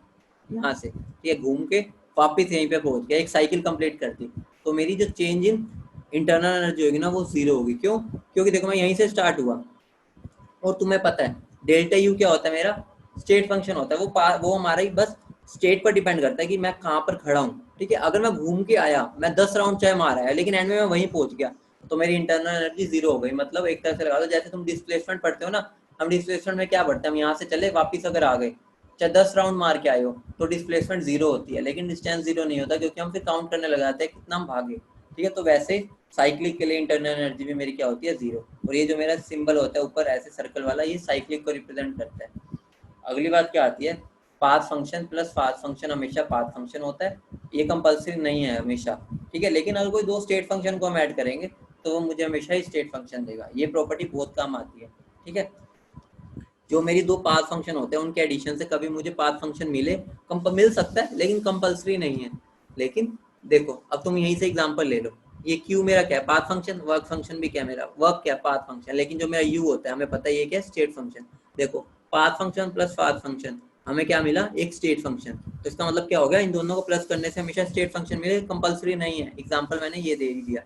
यहाँ से, ठीक है, घूम के वापस यहीं पे पहुंच गया, एक साइकिल कंप्लीट कर दी, तो मेरी जो चेंज इन इंटरनल एनर्जी होगी ना वो जीरो होगी। क्यों? क्योंकि देखो मैं यहीं से स्टार्ट हुआ, और तुम्हें पता है डेल्टा यू क्या होता है, मेरा स्टेट फंक्शन होता है, वो हमारा ही बस स्टेट पर डिपेंड करता है कि मैं कहाँ पर खड़ा हूँ, ठीक है। अगर मैं घूम के आया, मैं 10 राउंड चाहे मारा है, लेकिन एंड में मैं वहीं पहुंच गया, तो मेरी इंटरनल एनर्जी जीरो हो गई। मतलब एक तरह से लगा दो जैसे तुम डिस्प्लेसमेंट पढ़ते हो ना, हम डिस्प्लेसमेंट में क्या पढ़ते हैं, हम यहाँ से चले वापिस अगर आ गए, चाहे 10 राउंड मार के आए हो, तो डिस्प्लेसमेंट जीरो होती है, लेकिन डिस्टेंस जीरो नहीं होता, क्योंकि हम फिर काउंट करने लग जाते हैं कितना हम भागे, ठीक है। तो वैसे साइक्लिक के लिए इंटरनल एनर्जी भी मेरी क्या होती है, जीरो। और ये जो मेरा सिंबल होता है ऊपर ऐसे सर्कल वाला, ये साइक्लिक को रिप्रेजेंट करता है। अगली बात क्या आती है, path function plus fast function हमेशा पाथ फंक्शन होता है, ये कंपल्सरी नहीं है हमेशा, ठीक है। लेकिन अगर कोई दो स्टेट फंक्शन को हम ऐड करेंगे तो वो मुझे हमेशा ही स्टेट फंक्शन देगा, ये प्रॉपर्टी बहुत काम आती है, ठीक है। जो मेरी दो पाथ फंक्शन होते हैं उनके एडिशन से कभी मुझे पाथ फंक्शन मिल सकता है, लेकिन कंपल्सरी नहीं है। लेकिन देखो अब तुम यहीं से एग्जांपल ले लो, ये क्यू मेरा क्या है, पाथ फंक्शन, वर्क फंक्शन भी क्या है मेरा, वर्क क्या है, पाथ फंक्शन, लेकिन जो मेरा यू होता है हमें पता है ये क्या है, स्टेट फंक्शन। देखो path function plus path function हमें क्या मिला, एक स्टेट फंक्शन। तो इसका मतलब क्या हो गया, इन दोनों को प्लस करने से हमेशा स्टेट फंक्शन मिले, कंपल्सरी नहीं है, एग्जाम्पल मैंने ये दे दिया।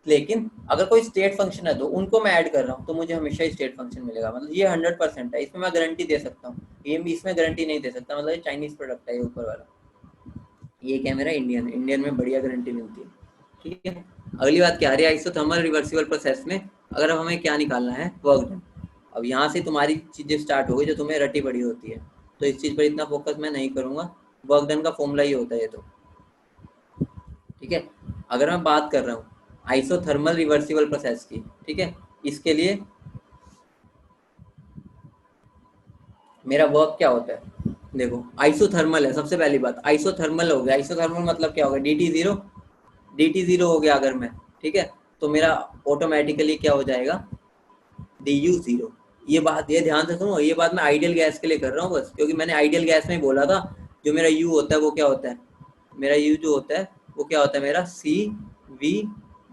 लेकिन अगर कोई स्टेट फंक्शन है तो उनको मैं ऐड कर रहा हूँ तो मुझे हमेशा ही स्टेट फंक्शन मिलेगा, मतलब ये 100% है, इसमें मैं गारंटी दे सकता हूँ, ये इसमें गारंटी नहीं दे सकता, मतलब ये चाइनीज प्रोडक्ट है ये ऊपर वाला, ये क्या मेरा इंडियन, इंडियन में बढ़िया गारंटी मिलती है, ठीक है। अगली बात क्या आ रही है, आइसोथर्मल रिवर्सिबल प्रोसेस में अगर अब हमें क्या निकालना है, वर्क डन। अब यहाँ से तुम्हारी चीजें स्टार्ट हो गई जो तुम्हें रटी पड़ी होती है, तो इस चीज पर इतना फोकस मैं नहीं करूंगा, वर्क डन का फॉर्मूला ही होता है ये तो, ठीक है। अगर मैं बात कर रहा हूँ आइसोथर्मल रिवर्सिबल प्रोसेस की, ठीक है, इसके लिए मेरा वर्क क्या होता है, देखो आइसोथर्मल है, सबसे पहली बात आइसोथर्मल हो गया, आइसोथर्मल मतलब क्या हो गया, डी टी जीरो हो गया अगर मैं, ठीक है, तो मेरा ऑटोमेटिकली क्या हो जाएगा, डी यू जीरो। ये बात ये ध्यान से सुनो, ये बात मैं आइडियल गैस के लिए कर रहा हूँ बस, क्योंकि मैंने आइडियल गैस में ही बोला था जो मेरा यू होता है वो क्या होता है, मेरा यू जो होता है वो क्या होता है, मेरा सी वी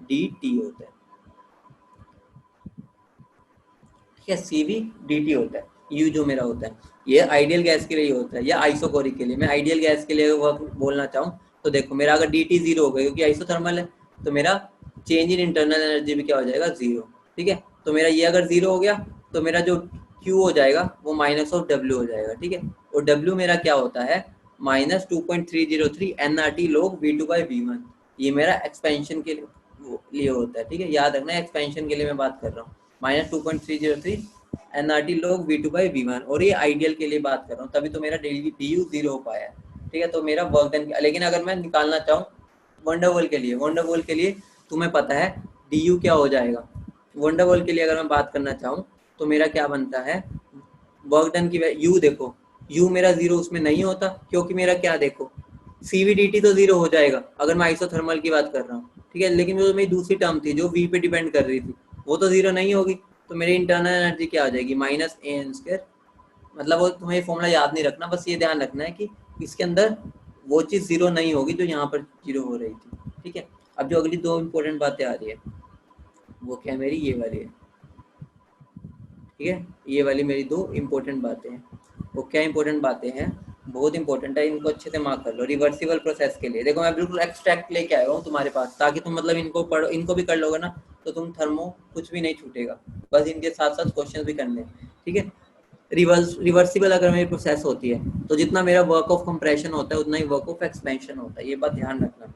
डी टी होता है, ठीक है, सी वी डी टी होता है, यू जो मेरा होता है, ये आइडियल गैस के लिए होता है या आइसोकोरिक के लिए। मैं आइडियल गैस के लिए वर्क बोलना चाहूँ तो देखो मेरा अगर डी टी जीरो हो गया क्योंकि आइसोथर्मल है, तो मेरा चेंज इन इंटरनल एनर्जी भी क्या हो जाएगा, जीरो, ठीक है। तो मेरा ये अगर जीरो हो गया तो मेरा जो क्यू हो जाएगा वो माइनस ऑफ डब्ल्यू हो जाएगा, ठीक है। और डब्ल्यू मेरा क्या होता है, -2.303 एनआरटी log V2/V1, ये मेरा एक्सपेंशन के लिए होता है, ठीक है, याद रखना एक्सपेंशन के लिए मैं बात कर रहा हूँ, -2.303 एनआरटी log V2/V1, और ये आइडियल के लिए बात कर रहा हूँ, तभी तो मेरा डी यू जीरो हो पाया है, ठीक है। तो मेरा वर्क डन, लेकिन अगर मैं निकालना चाहूँ वंडरवॉल के लिए, वंडरवॉल के लिए तुम्हें पता है डी यू क्या हो जाएगा, वंडरवॉल के लिए अगर मैं बात करना चाहूँ तो मेरा क्या बनता है, वर्क डन की यू देखो, यू मेरा जीरो उसमें नहीं होता, क्योंकि मेरा क्या देखो सीवीडीटी तो जीरो हो जाएगा अगर मैं आइसोथर्मल की बात कर रहा हूँ, ठीक है। लेकिन जो मेरी दूसरी टर्म थी जो वी पे डिपेंड कर रही थी वो तो जीरो नहीं होगी, तो मेरी इंटरनल एनर्जी क्या आ जाएगी, -an²। मतलब वो तुम्हें फॉर्मूला याद नहीं रखना, बस ये ध्यान रखना है कि इसके अंदर वो चीज़ जीरो नहीं होगी जो यहाँ पर जीरो हो रही थी, ठीक है। अब जो अगली दो इंपॉर्टेंट बातें आ रही है वो क्या है, मेरी ये वाली है, ठीक है, ये वाली मेरी दो इम्पोर्टेंट बातें हैं। वो क्या इम्पोर्टेंट बातें हैं, बहुत इंपॉर्टेंट है, इनको अच्छे से मार्क कर लो। रिवर्सिबल प्रोसेस के लिए देखो मैं बिल्कुल एक्सट्रैक्ट लेके आया हूँ तुम्हारे पास, ताकि तुम मतलब इनको पढ़ो, इनको भी कर लोगे ना तो तुम थर्मो कुछ भी नहीं छूटेगा, बस इनके साथ साथ क्वेश्चन भी करने, ठीक है। रिवर्सिबल अगर मेरी प्रोसेस होती है तो जितना मेरा वर्क ऑफ कंप्रेशन होता है उतना ही वर्क ऑफ एक्सपेंशन होता है, ये बात ध्यान रखना।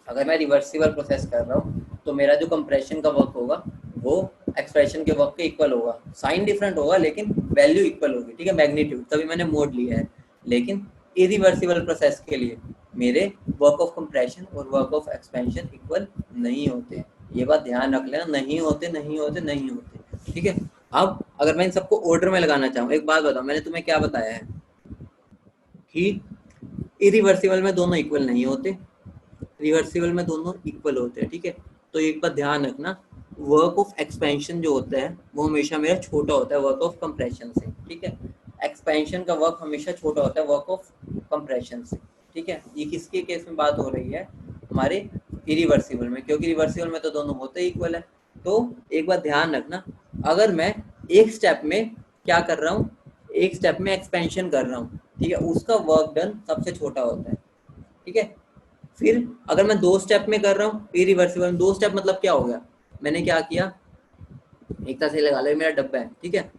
अगर मैं रिवर्सिबल प्रोसेस कर रहा हूँ तो मेरा जो कंप्रेशन का वर्क होगा वो एक्सप्रेशन के वर्क के इक्वल होगा, साइन डिफरेंट होगा लेकिन वैल्यू इक्वल होगी, ठीक है, मैग्नीट्यूड, तभी मैंने मोड लिया है। लेकिन इरिवर्सिबल प्रोसेस के लिए मेरे वर्क ऑफ कंप्रेशन और वर्क ऑफ एक्सपेंशन इक्वल नहीं होते, ये बात ध्यान रख लेना, नहीं होते नहीं होते नहीं होते, ठीक है। अब अगर मैं इन सबको ऑर्डर में लगाना चाहूँ, एक बात बताओ, मैंने तुम्हें क्या बताया है कि इरिवर्सिबल में दोनों इक्वल नहीं होते, रिवर्सिबल में दोनों इक्वल होते हैं, ठीक है। तो एक बात ध्यान रखना, वर्क ऑफ एक्सपेंशन जो होता है वो हमेशा मेरा छोटा होता है वर्क ऑफ कंप्रेशन से, ठीक है। एक्सपेंशन का वर्क हमेशा छोटा होता है वर्क ऑफ कंप्रेशन से, ठीक है। ये किसके केस में बात हो रही है, हमारे इरिवर्सिबल में, क्योंकि रिवर्सिबल में तो दोनों होते ही इक्वल है। तो एक बात ध्यान रखना, अगर मैं एक स्टेप में क्या कर रहा हूँ, एक स्टेप में एक्सपेंशन कर रहा हूँ, ठीक है, उसका वर्क डन सबसे छोटा होता है, ठीक है। फिर अगर मैं दो स्टेप में कर रहा हूँ इरिवर्सिबल, दो स्टेप मतलब क्या हो गया, मैंने क्या किया, एक तरह से लगा लो मेरा डब्बा है, ठीक है,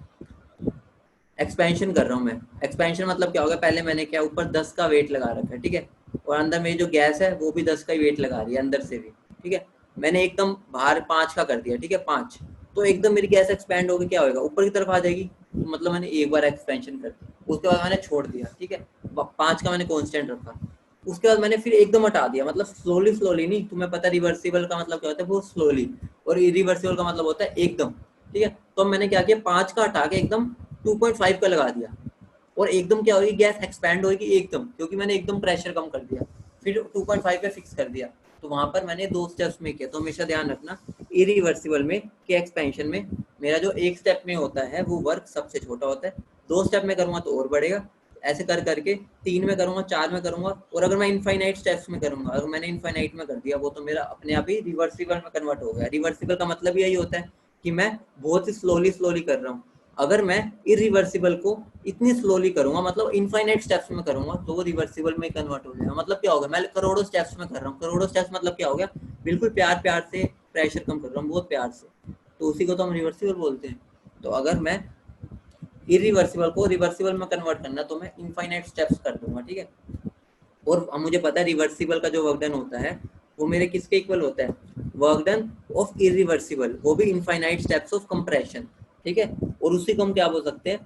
एक्सपेंशन कर रहा हूँ मैं, एक्सपेंशन मतलब क्या होगा, पहले मैंने क्या ऊपर 10 का वेट लगा रखा है, ठीक है, और अंदर मेरी जो गैस है वो भी 10 का ही वेट लगा रही है अंदर से भी, ठीक है। मैंने एकदम बाहर 5 का कर दिया, ठीक है, 5, तो एकदम मेरी गैस एक्सपेंड होकर क्या होगा, ऊपर की तरफ आ जाएगी, तो मतलब मैंने एक बार एक्सपेंशन कर दिया, उसके बाद मैंने छोड़ दिया, ठीक है, 5 का मैंने कॉन्स्टेंट रखा, उसके बाद मैंने फिर एकदम हटा दिया, मतलब स्लोली स्लोली नहीं, तुम्हें पता है रिवर्सिबल का मतलब क्या होता है, वो स्लोली, और इरिवर्सिबल का मतलब होता है एकदम, ठीक है। तो मैंने क्या किया, 5 का हटा के एकदम 2.5 का लगा दिया, और एकदम क्या होगी, गैस एक्सपैंड होगी एकदम, क्योंकि मैंने एकदम प्रेशर कम कर दिया, फिर 2.5 पे फिक्स कर दिया। तो वहां पर मैंने दो स्टेप्स में किया, तो हमेशा ध्यान रखना इरिवर्सिबल में के एक्सपेंशन में मेरा जो एक स्टेप में होता है वो वर्क सबसे छोटा होता है, दो स्टेप में करूंगा तो और बढ़ेगा, ऐसे कर करके 3 में करूंगा, 4 में करूंगा, और अगर मैं इनफाइनाइट स्टेप्स में करूंगा, अगर मैंने इनफाइनाइट में कर दिया वो तो मेरा अपने आप ही रिवर्सिबल में कन्वर्ट हो गया। रिवर्सिबल का मतलब यही होता है कि मैं बहुत ही स्लोली स्लोली कर रहा हूँ। अगर मैं इरिवर्सिबल को इतनी स्लोली करूंगा, मतलब इनफाइनाइट स्टेप्स में करूंगा, तो वो रिवर्सिबल में कन्वर्ट हो जाएगा। मतलब क्या होगा, मैं करोड़ों स्टेप्स में कर रहा हूँ, करोड़ों स्टेप्स मतलब क्या हो गया, बिल्कुल प्यार प्यार से प्रेशर कम कर रहा हूँ, बहुत प्यार से, तो उसी को तो हम रिवर्सिबल बोलते हैं। तो अगर मैं इरिवर्सिबल को रिवर्सिबल में कन्वर्ट करना तो मैं इनफाइनाइट स्टेप्स कर दूंगा, ठीक है। और मुझे पता है रिवर्सिबल का जो वर्क डन होता है वो मेरे किसके इक्वल होता है, वर्क डन ऑफ इरिवर्सिबल, वो भी इनफाइनाइट स्टेप्स ऑफ कंप्रेशन, ठीक है। और उसी को हम क्या बोल सकते हैं,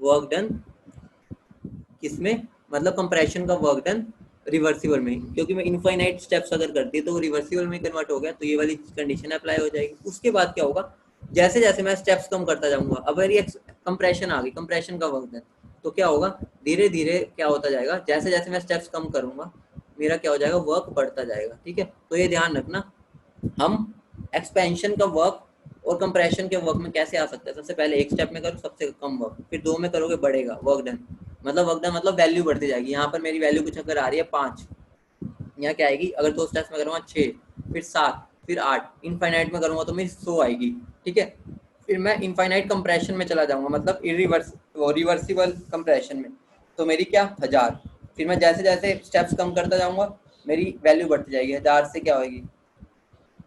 वर्क डन किसमें, मतलब कंप्रेशन का वर्क डन रिवर्सिबल में, क्योंकि मैं इनफाइनाइट स्टेप्स अगर करती है तो वो रिवर्सिबल में कन्वर्ट हो गया, तो ये वाली कंडीशन अप्लाई हो जाएगी। उसके बाद क्या होगा, जैसे जैसे मैं स्टेप्स कम करता जाऊंगा, अब मेरी कंप्रेशन आ गई, कंप्रेशन का वर्क डन, तो क्या होगा, धीरे धीरे क्या होता जाएगा, जैसे जैसे मैं स्टेप्स कम करूंगा मेरा क्या हो जाएगा, वर्क बढ़ता जाएगा, ठीक है। तो ये ध्यान रखना, हम एक्सपेंशन का वर्क और कंप्रेशन के वर्क में कैसे आ सकते हैं, सबसे पहले एक स्टेप में करो सबसे कम वर्क, फिर दो में करोगे बढ़ेगा वर्क डन, मतलब वर्क डन मतलब वैल्यू बढ़ती जाएगी। यहाँ पर मेरी वैल्यू कुछ अगर आ रही है 5, यहाँ क्या आएगी, अगर दो स्टेप्स में करूँगा 6, फिर 7, फिर 8, इनफाइनाइट में करूँगा तो मेरी 100 आएगी, ठीक है। फिर मैं इनफाइनाइट कंप्रेशन में चला जाऊँगा, मतलब रिवर्सिबल कंप्रेशन में, तो मेरी क्या 1000, फिर मैं जैसे जैसे स्टेप्स कम करता जाऊँगा मेरी वैल्यू बढ़ती जाएगी, 1000 से क्या होगी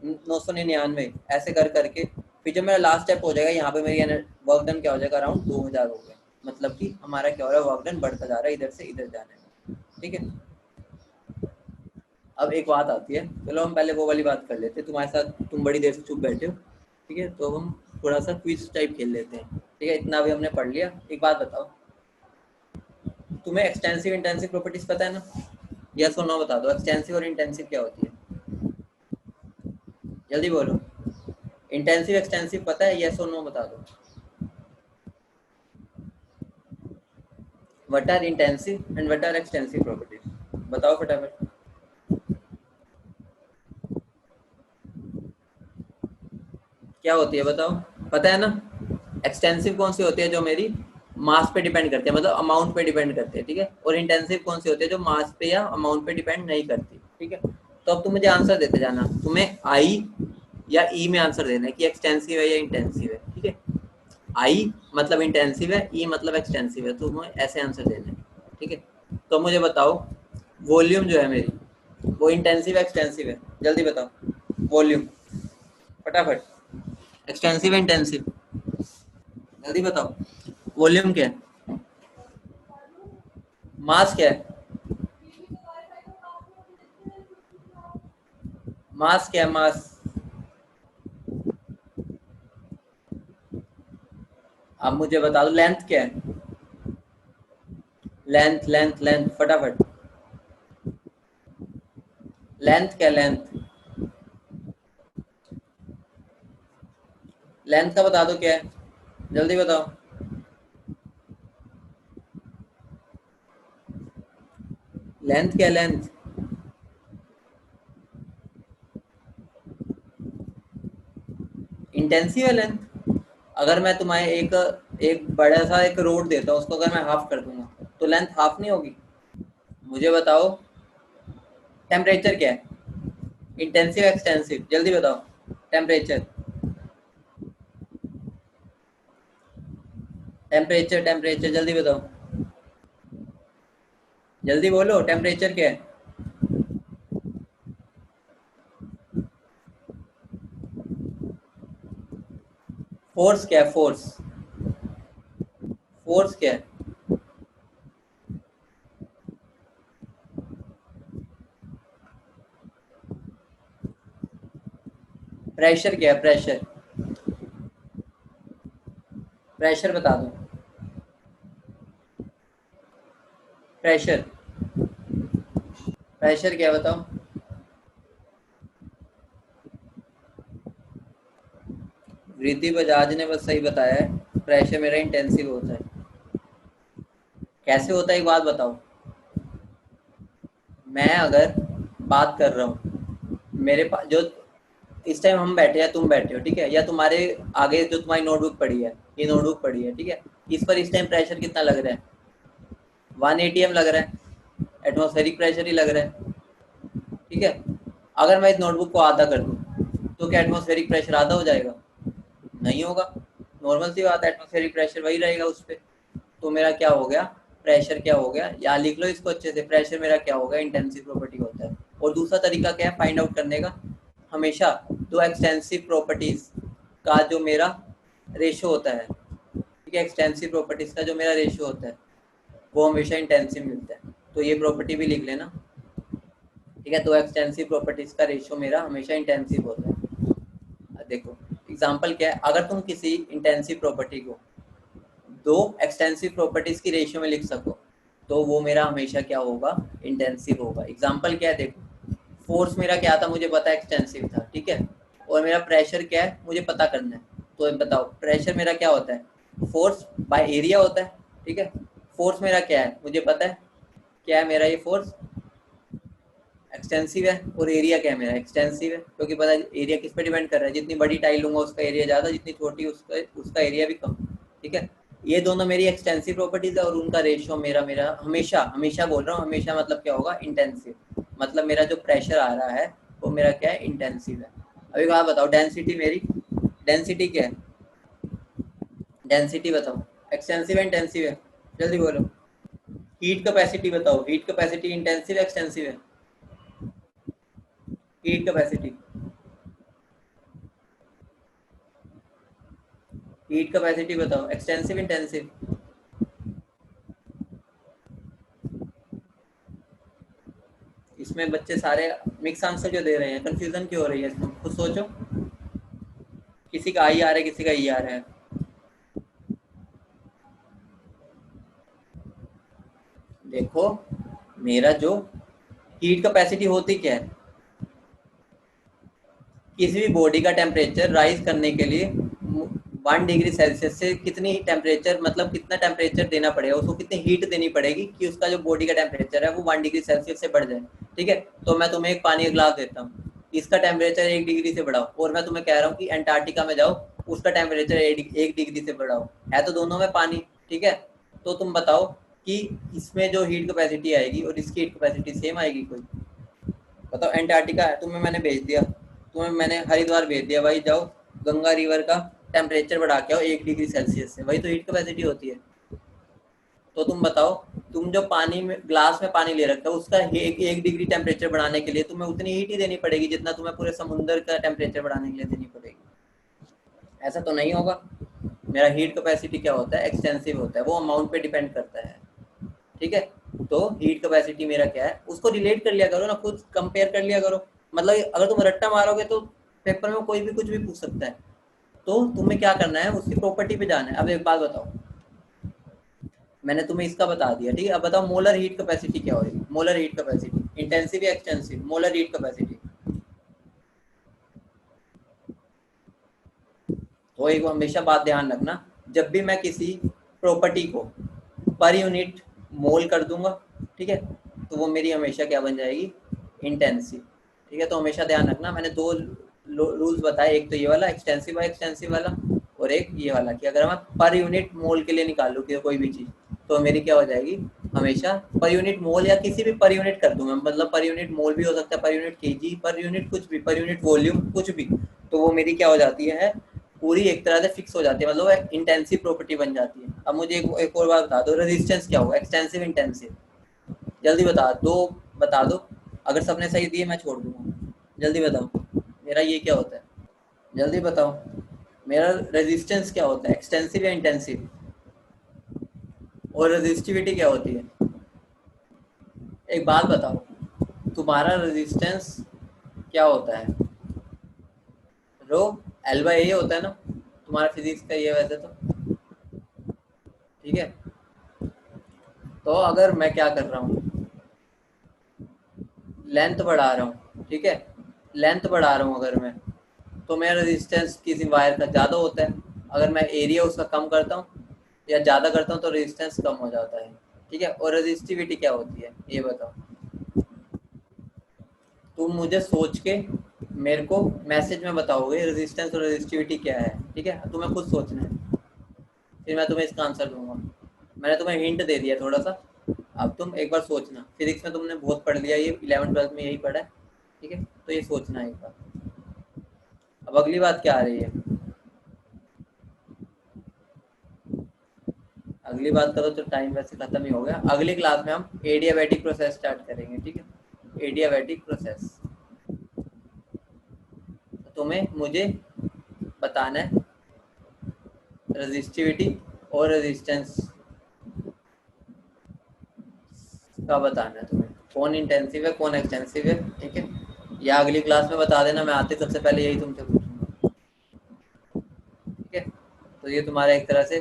999, ऐसे कर करके फिर जब मेरा लास्ट स्टेप हो जाएगा यहाँ पे मेरी वर्क डन क्या हो जाएगा, अराउंड 2000 हो गए, मतलब कि हमारा क्या हो रहा है, वर्क डन बढ़ता जा रहा है इधर से इधर जाने में, ठीक है। अब एक बात आती है, चलो हम पहले वो वाली बात कर लेते हैं, तुम्हारे साथ तुम बड़ी देर से चुप बैठे हो, ठीक है, तो हम थोड़ा सा क्विज टाइप खेल लेते हैं, ठीक है, इतना भी हमने पढ़ लिया। एक बात बताओ, तुम्हें एक्सटेंसिव इंटेंसिव प्रॉपर्टीज पता है ना, यस और नो बता दो, एक्सटेंसिव और इंटेंसिव क्या होती है, जल्दी बोलो, इंटेंसिव एक्सटेंसिव पता है, यस और नो बता दो। What are intensive and what are extensive properties, बताओ फटाफट। क्या होती है बताओ, पता है ना, एक्सटेंसिव कौन सी होती है, जो मेरी मास पे डिपेंड करती है, मतलब अमाउंट पे डिपेंड करती है, ठीक है। और इंटेंसिव कौन सी होती है, जो मास पे या अमाउंट पे डिपेंड नहीं करती, ठीक है। तो अब तुम मुझे आंसर देते जाना, तुम्हें आई या ई में आंसर देना है कि एक्सटेंसिव है या इंटेंसिव है, ठीक है। आई मतलब इंटेंसिव है, ई मतलब एक्सटेंसिव है, तो तुम्हें ऐसे आंसर देना है। ठीक है। तो मुझे बताओ वॉल्यूम जो है मेरी वो इंटेंसिव है एक्सटेंसिव है, जल्दी बताओ। वॉल्यूम फटाफट, एक्सटेंसिव है इंटेंसिव, जल्दी बताओ। वॉल्यूम क्या है? मास क्या है? मास क्या है? मास। अब मुझे बता दो लेंथ क्या है? लेंथ लेंथ लेंथ फटाफट, लेंथ क्या? लेंथ, लेंथ का बता दो क्या है, जल्दी बताओ। लेंथ क्या? लेंथ इंटेंसिव है लेंथ। अगर मैं तुम्हें एक एक बड़ा सा एक रोड देता हूँ, उसको अगर मैं हाफ कर दूंगा तो लेंथ हाफ नहीं होगी? मुझे बताओ टेम्परेचर क्या है? इंटेंसिव एक्सटेंसिव, जल्दी बताओ। टेम्परेचर, टेम्परेचर टेम्परेचर जल्दी बताओ, जल्दी बोलो टेम्परेचर क्या है? फोर्स क्या है? फोर्स, फोर्स क्या है? प्रेशर क्या है? प्रेशर, प्रेशर बता दो। प्रेशर, प्रेशर क्या है बताओ। रिद्धि बजाज ने बस सही बताया है, प्रेशर मेरा इंटेंसिव होता है। कैसे होता है एक बात बताओ। मैं अगर बात कर रहा हूँ, मेरे पास जो इस टाइम हम बैठे हैं, तुम बैठे हो ठीक है, या तुम्हारे आगे जो तुम्हारी नोटबुक पड़ी है, ये नोटबुक पड़ी है ठीक है, इस पर इस टाइम प्रेशर कितना लग रहा है? 1 atm लग रहा है, एटमॉस्फेरिक प्रेशर ही लग रहा है ठीक है। अगर मैं इस नोटबुक को आधा कर दूं तो क्या एटमॉस्फेरिक प्रेशर आधा हो जाएगा? नहीं होगा। नॉर्मल सी बात है, एटमॉस्फेरिक प्रेशर वही रहेगा उस पर। तो मेरा क्या हो गया? प्रेशर क्या हो गया, या लिख लो इसको अच्छे से, प्रेशर मेरा क्या होगा? इंटेंसिव प्रॉपर्टी होता है। और दूसरा तरीका क्या है फाइंड आउट करने का? हमेशा दो एक्सटेंसिव प्रॉपर्टीज का जो मेरा रेशो होता है, ठीक है, एक्सटेंसिव प्रॉपर्टीज का जो मेरा रेशो होता है वो हमेशा इंटेंसिव मिलता है। तो ये प्रॉपर्टी भी लिख लेना ठीक है। दो एक्सटेंसिव प्रॉपर्टीज का रेशो मेरा हमेशा इंटेंसिव होता है। देखो एग्जांपल क्या है, अगर तुम किसी इंटेंसिव प्रॉपर्टी को दो एक्सटेंसिव प्रॉपर्टीज की रेशियो में लिख सको तो वो मेरा हमेशा क्या होगा? इंटेंसिव होगा। एग्जांपल क्या है देखो, फोर्स मेरा क्या था मुझे पता है, एक्सटेंसिव था ठीक है। और मेरा प्रेशर क्या है मुझे पता करना है, तो बताओ प्रेशर मेरा क्या होता है? फोर्स बाय एरिया होता है ठीक है। फोर्स मेरा क्या है मुझे पता है, क्या है मेरा ये फोर्स? एक्सटेंसिव है। और एरिया क्या है मेरा? एक्सटेंसिव है, क्योंकि पता है एरिया किस पे डिपेंड कर रहा है, जितनी बड़ी टाइल लूंगा उसका एरिया ज़्यादा, जितनी छोटी उसका उसका एरिया भी कम ठीक है। ये दोनों मेरी एक्सटेंसिव प्रॉपर्टीज है और उनका रेशियो मेरा मेरा हमेशा, हमेशा बोल रहा हूँ हमेशा मतलब क्या होगा? इंटेंसिव। मतलब मेरा जो प्रेशर आ रहा है वो मेरा क्या है? इंटेंसिव है। अभी बात बताओ डेंसिटी मेरी, डेंसिटी क्या है? डेंसिटी बताओ, एक्सटेंसिव है इंटेंसिव है, जल्दी बोलो। हीट कैपेसिटी बताओ, हीट कैपेसिटी इंटेंसिव एक्सटेंसिव है? हीट कैपेसिटी, हीट कैपेसिटी बताओ, एक्सटेंसिव इंटेंसिव? इसमें बच्चे सारे मिक्स आंसर क्यों दे रहे हैं? कंफ्यूजन क्यों हो रही है इसमें? खुद सोचो। किसी का आई आ रहा है, किसी का ई आ रहा है। देखो मेरा जो हीट कैपेसिटी होती क्या है? किसी भी बॉडी का टेम्परेचर राइज करने के लिए 1 डिग्री सेल्सियस से कितनी टेम्परेचर, मतलब कितना टेम्परेचर देना पड़ेगा उसको, कितनी हीट देनी पड़ेगी कि उसका जो बॉडी का टेम्परेचर है वो 1 डिग्री सेल्सियस से बढ़ जाए ठीक है। तो मैं तुम्हें एक पानी का ग्लास देता हूँ, इसका टेम्परेचर 1 डिग्री से बढ़ाओ, और मैं तुम्हें कह रहा हूँ कि अंटार्कटिका में जाओ, उसका टेम्परेचर 1 डिग्री से बढ़ाओ, है तो दोनों में पानी ठीक है। तो तुम बताओ कि इसमें जो हीट कैपेसिटी आएगी और इसकी हीट कैपेसिटी सेम आएगी कोई? बताओ। एंटार्क्टिका है, तुम्हें मैंने भेज दिया, तुम्हें मैंने हरिद्वार भेज दिया, भाई जाओ गंगा रिवर का टेम्परेचर बढ़ा के आओ 1 डिग्री सेल्सियस से, वही तो हीट कैपेसिटी होती है। तो तुम बताओ तुम जो पानी में ग्लास में पानी ले रखा है उसका 1 डिग्री टेम्परेचर बढ़ाने के लिए तुम्हें उतनी हीट ही देनी पड़ेगी जितना तुम्हें पूरे समुद्र का टेम्परेचर बढ़ाने के लिए देनी पड़ेगी। ऐसा तो नहीं होगा। मेरा हीट कैपेसिटी क्या होता है, एक्सटेंसिव होता है, वो अमाउंट पे डिपेंड करता है। ठीक है, तो हीट कैपेसिटी मेरा क्या है उसको रिलेट कर लिया करो ना, खुद कंपेयर कर लिया करो। मतलब अगर तुम रट्टा मारोगे तो पेपर में कोई भी कुछ भी पूछ सकता है। तो तुम्हें क्या करना है, उसकी प्रॉपर्टी पे जाना है। अब एक बात बताओ, मैंने तुम्हें इसका बता दिया, ठीक है। अब बताओ मोलर हीट कैपेसिटी क्या होगी। मोलर हीट कैपेसिटी इंटेंसिव या एक्सटेंसिव, मोलर हीट कैपेसिटी। तो एक हमेशा बात ध्यान रखना, जब भी मैं किसी प्रॉपर्टी को पर यूनिट मोल कर दूंगा, ठीक है, तो वो मेरी हमेशा क्या बन जाएगी, इंटेंसिव। ठीक है, तो हमेशा ध्यान रखना, मैंने दो रूल्स बताए, एक तो ये वाला एक्सटेंसिव है, एक्सटेंसिव वाला, और एक ये वाला कि अगर मैं पर यूनिट मोल के लिए निकालूँ कि कोई भी चीज़, तो मेरी क्या हो जाएगी, हमेशा पर यूनिट मोल या किसी भी पर यूनिट कर दूँ मैं, मतलब पर यूनिट मोल भी हो सकता है, per unit KG, per unit कुछ भी, पर यूनिट वॉल्यूम कुछ भी, तो वो मेरी क्या हो जाती है, पूरी एक तरह से फिक्स हो जाती है, मतलब इंटेंसिव प्रॉपर्टी बन जाती है। अब मुझे एक और बात बता दो, रेजिस्टेंस क्या होगा, एक्सटेंसिव इंटेंसिव, जल्दी बता दो। अगर सबने सही दिए मैं छोड़ दूंगा, जल्दी बताओ मेरा ये क्या होता है, जल्दी बताओ मेरा रेजिस्टेंस क्या होता है, एक्सटेंसिव या इंटेंसिव, और रेजिस्टिविटी क्या होती है। एक बात बताओ, तुम्हारा रेजिस्टेंस क्या होता है, रो एल बाई ए होता है ना, तुम्हारा फिजिक्स का ये वैसे तो, ठीक है। तो अगर मैं क्या कर रहा हूँ, लेंथ बढ़ा रहा हूँ, ठीक है, लेंथ बढ़ा रहा हूँ अगर मैं, तो मेरा रेजिस्टेंस किसी वायर का ज़्यादा होता है। अगर मैं एरिया उसका कम करता हूँ या ज़्यादा करता हूँ तो रेजिस्टेंस कम हो जाता है। ठीक है, और रेजिस्टिविटी क्या होती है ये बताओ। तुम मुझे सोच के मेरे को मैसेज में बताओगे रेजिस्टेंस और रेजिस्टिविटी क्या है, ठीक है, तुम्हें खुद सोचना है, फिर मैं तुम्हें इसका आंसर दूंगा। मैंने तुम्हें हिंट दे दिया थोड़ा सा, अब तुम एक बार सोचना, फिजिक्स में तुमने बहुत पढ़ लिया, ये 11th 12th में यही पढ़ा है, ठीक है, तो ये सोचना है एक बार। अब अगली बात क्या आ रही है, अगली बात करो तो टाइम वैसे खत्म ही हो गया। अगली क्लास में हम एडियाबैटिक प्रोसेस स्टार्ट करेंगे, ठीक है, एडियाबैटिक प्रोसेस। तो तुम्हें मुझे बताना है रेजिस्टिविटी और रेजिस्टेंस का बताना है तुम्हें, कौन इंटेंसिव है कौन एक्सटेंसिव है, ठीक है। या अगली क्लास में बता देना, मैं आते सबसे पहले यही तुमसे पूछूंगा, ठीक है। तो ये तुम्हारा एक तरह से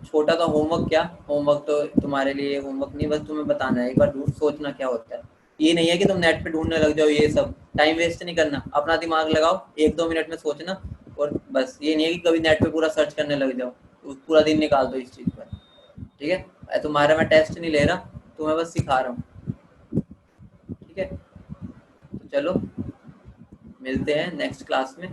छोटा सा होमवर्क, क्या होमवर्क, तो तुम्हारे लिए होमवर्क नहीं, बस तुम्हें बताना है, एक बार ढूंढ सोचना क्या होता है। ये नहीं है कि तुम नेट पे ढूंढने लग जाओ, ये सब टाइम वेस्ट नहीं करना, अपना दिमाग लगाओ, 1-2 मिनट में सोचना, और बस ये नहीं है कि कभी नेट पे पूरा सर्च करने लग जाओ, पूरा दिन निकाल दो इस चीज़ पर, ठीक है। तुम्हारा मैं टेस्ट नहीं ले रहा, तुम्हें बस सिखा रहा हूँ, ठीक है। तो चलो मिलते हैं नेक्स्ट क्लास में।